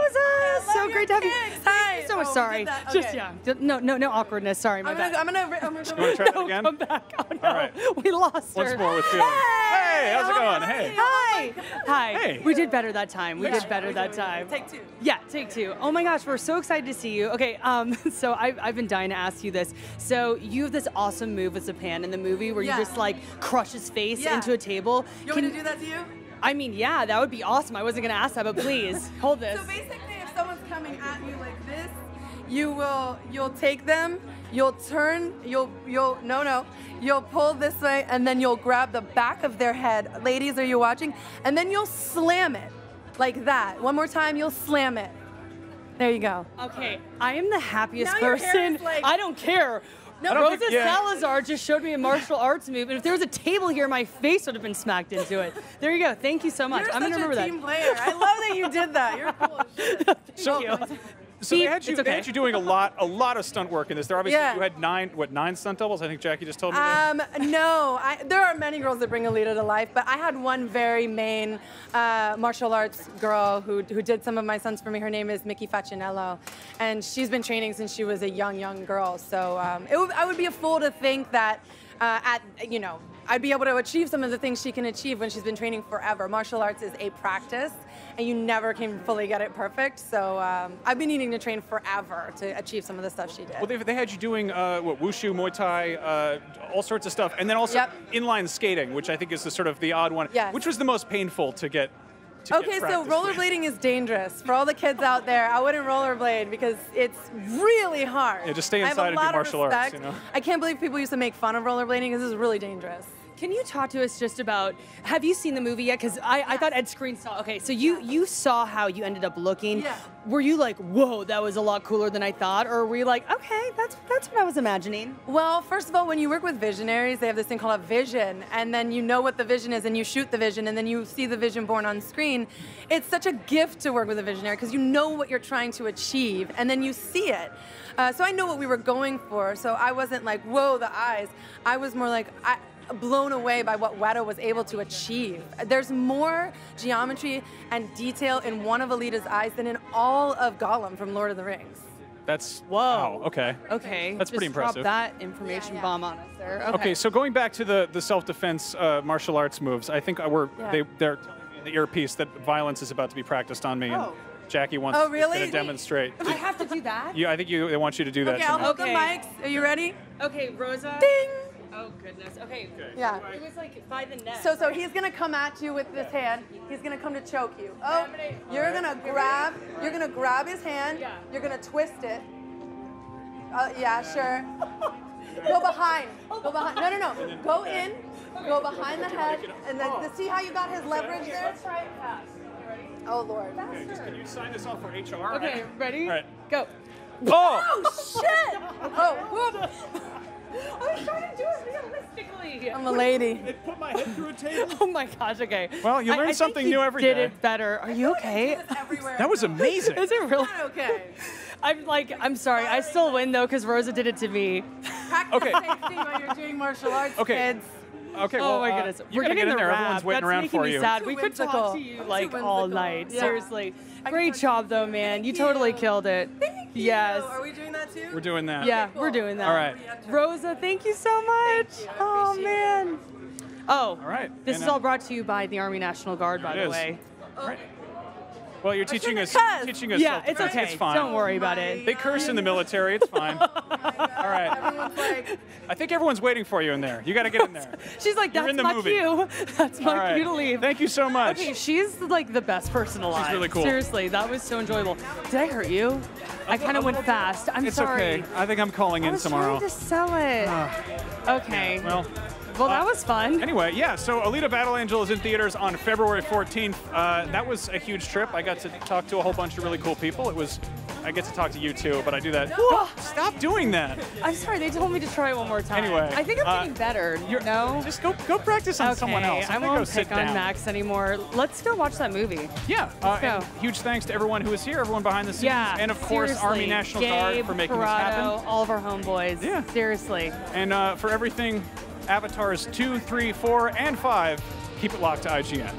So great to have you. Hi. So sorry. that. Just, Okay. yeah. No awkwardness. Sorry, my bad. I'm gonna You want to try that again? Come back. Oh, no. All right. We lost her. Once more with feeling. Hey, how's it going? Hey. Hi. Hi. Hey. We did better that time. We did better that time. Take 2. Yeah, take 2. Oh my gosh, we're so excited to see you. Okay, so I've been dying to ask you this. So you have this awesome move with Zapan in the movie where Yeah. you just like crush his face Yeah. into a table. You want me to do that to you? I mean, yeah, that would be awesome. I wasn't gonna ask that, but please hold this. So basically, if someone's coming at you like this, you'll take them, you'll turn, you'll pull this way, and then you'll grab the back of their head. Ladies, are you watching? And then you'll slam it like that. One more time, you'll slam it. There you go. Okay, I am the happiest Now your hair person. is like- I don't care. No, Rosa Salazar just showed me a martial arts move, and if there was a table here, my face would have been smacked into it. There you go. Thank you so much. You're I'm gonna such remember a team player. I love that you did that. You're cool as shit. So they had, It's okay. they had you doing a lot of stunt work in this. There obviously Yeah. you had 9 stunt doubles. I think Jackie just told me. No, there are many girls that bring Alita to life, but I had one very main martial arts girl who did some of my stunts for me. Her name is Mickey Facinello, and she's been training since she was a young girl. So I would be a fool to think that I'd be able to achieve some of the things she can achieve when she's been training forever. Martial arts is a practice, and you never can fully get it perfect. So I've been needing to train forever to achieve some of the stuff she did. Well, they had you doing wushu, Muay Thai, all sorts of stuff, and then also inline skating, which I think is the odd one. Yes. Which was the most painful to get? Okay, so rollerblading is dangerous. For all the kids out there, I wouldn't rollerblade because it's really hard. Yeah, just stay I have inside a and do lot of martial arts, respect. you know? I can't believe people used to make fun of rollerblading because this is really dangerous. Can you talk to us just about, have you seen the movie yet? Because I thought Ed Screen saw, okay, so you saw how you ended up looking. Yeah. Were you like, whoa, that was a lot cooler than I thought? Or were you like, okay, that's what I was imagining? Well, first of all, when you work with visionaries, they have this thing called a vision, and then you know what the vision is, and you shoot the vision, and then you see the vision born on screen. It's such a gift to work with a visionary because you know what you're trying to achieve, and then you see it. So I know what we were going for, so I wasn't like, whoa, the eyes. I was more like, blown away by what Weta was able to achieve. There's more geometry and detail in one of Alita's eyes than in all of Gollum from Lord of the Rings. That's whoa. Okay. Okay. That's pretty just drop impressive. that information bomb on us there. Okay, so going back to the self-defense martial arts moves, I think they're the earpiece that violence is about to be practiced on me, and Jacki wants Oh, really? to demonstrate. I have to do that? I think they want you to do that. Okay, I'll tonight. hold the mics. Are you ready? Okay, Rosa. Ding! Oh, goodness. Okay. Yeah. It was like by the neck. So he's gonna come at you with this hand. He's gonna come to choke you. Oh, you're gonna grab his hand. Yeah. You're gonna twist it. Yeah, sure. Go behind. Go behind. No. Go in. Go behind the head, and then see how you got his leverage there. Let's try it fast. Oh Lord. Okay, can you sign this off for HR? Okay, ready? All right. Go. Oh! Shit! Oh, whoop. I was trying to do it realistically. I'm a lady. It put my head through a table. Oh my gosh, okay. Well, you learn I something think new you every day. did it better. Are you okay? That was amazing. Is it really? Okay. I'm sorry. I still win though because Rosa did it to me. Practice safety while you're doing martial arts, kids. Okay, oh well, my goodness. you We're gotta getting get in the there. wrap. Everyone's waiting That's around making for me you. sad. We could talk to you like all night. Yeah. Seriously. Great job though, man. You totally killed it. Thank you. Yes. Are we doing that too? We're doing that. Yeah, we're doing that. All right. Rosa, thank you so much. Oh man. Oh. All right. This is all brought to you by the Army National Guard, by It the is. way. All right. Well, you're teaching us. Yeah, it's okay. It's fine. Don't worry about it. They curse in the military. It's fine. All right. Everyone's like, I think everyone's waiting for you in there. You got to get in there. She's like, You're that's in the my movie. cue. That's All my right. cue to leave. Thank you so much. Okay, she's like the best person alive. She's really cool. Seriously, that was so enjoyable. Did I hurt you? I kind of went fast. I'm It's sorry. okay. I think I'm calling in I was tomorrow. trying to sell it. Okay. Well, that was fun. Anyway, yeah, so Alita Battle Angel is in theaters on February 14th. That was a huge trip. I got to talk to a whole bunch of really cool people. I get to talk to you too, but I do that. Stop doing that. I'm sorry, they told me to try it one more time. Anyway, I think I'm getting better. No? Just go practice on someone else. I I'm gonna won't go sit pick on down. Max anymore. Let's go watch that movie. Yeah, Let's go. and huge thanks to everyone who is here, everyone behind the scenes, Yeah, and of course seriously. Army National Gabe, Guard for making this happen. Corrado, all of our homeboys. Yeah. Seriously. And for everything Avatars 2, 3, 4, and 5, keep it locked to IGN.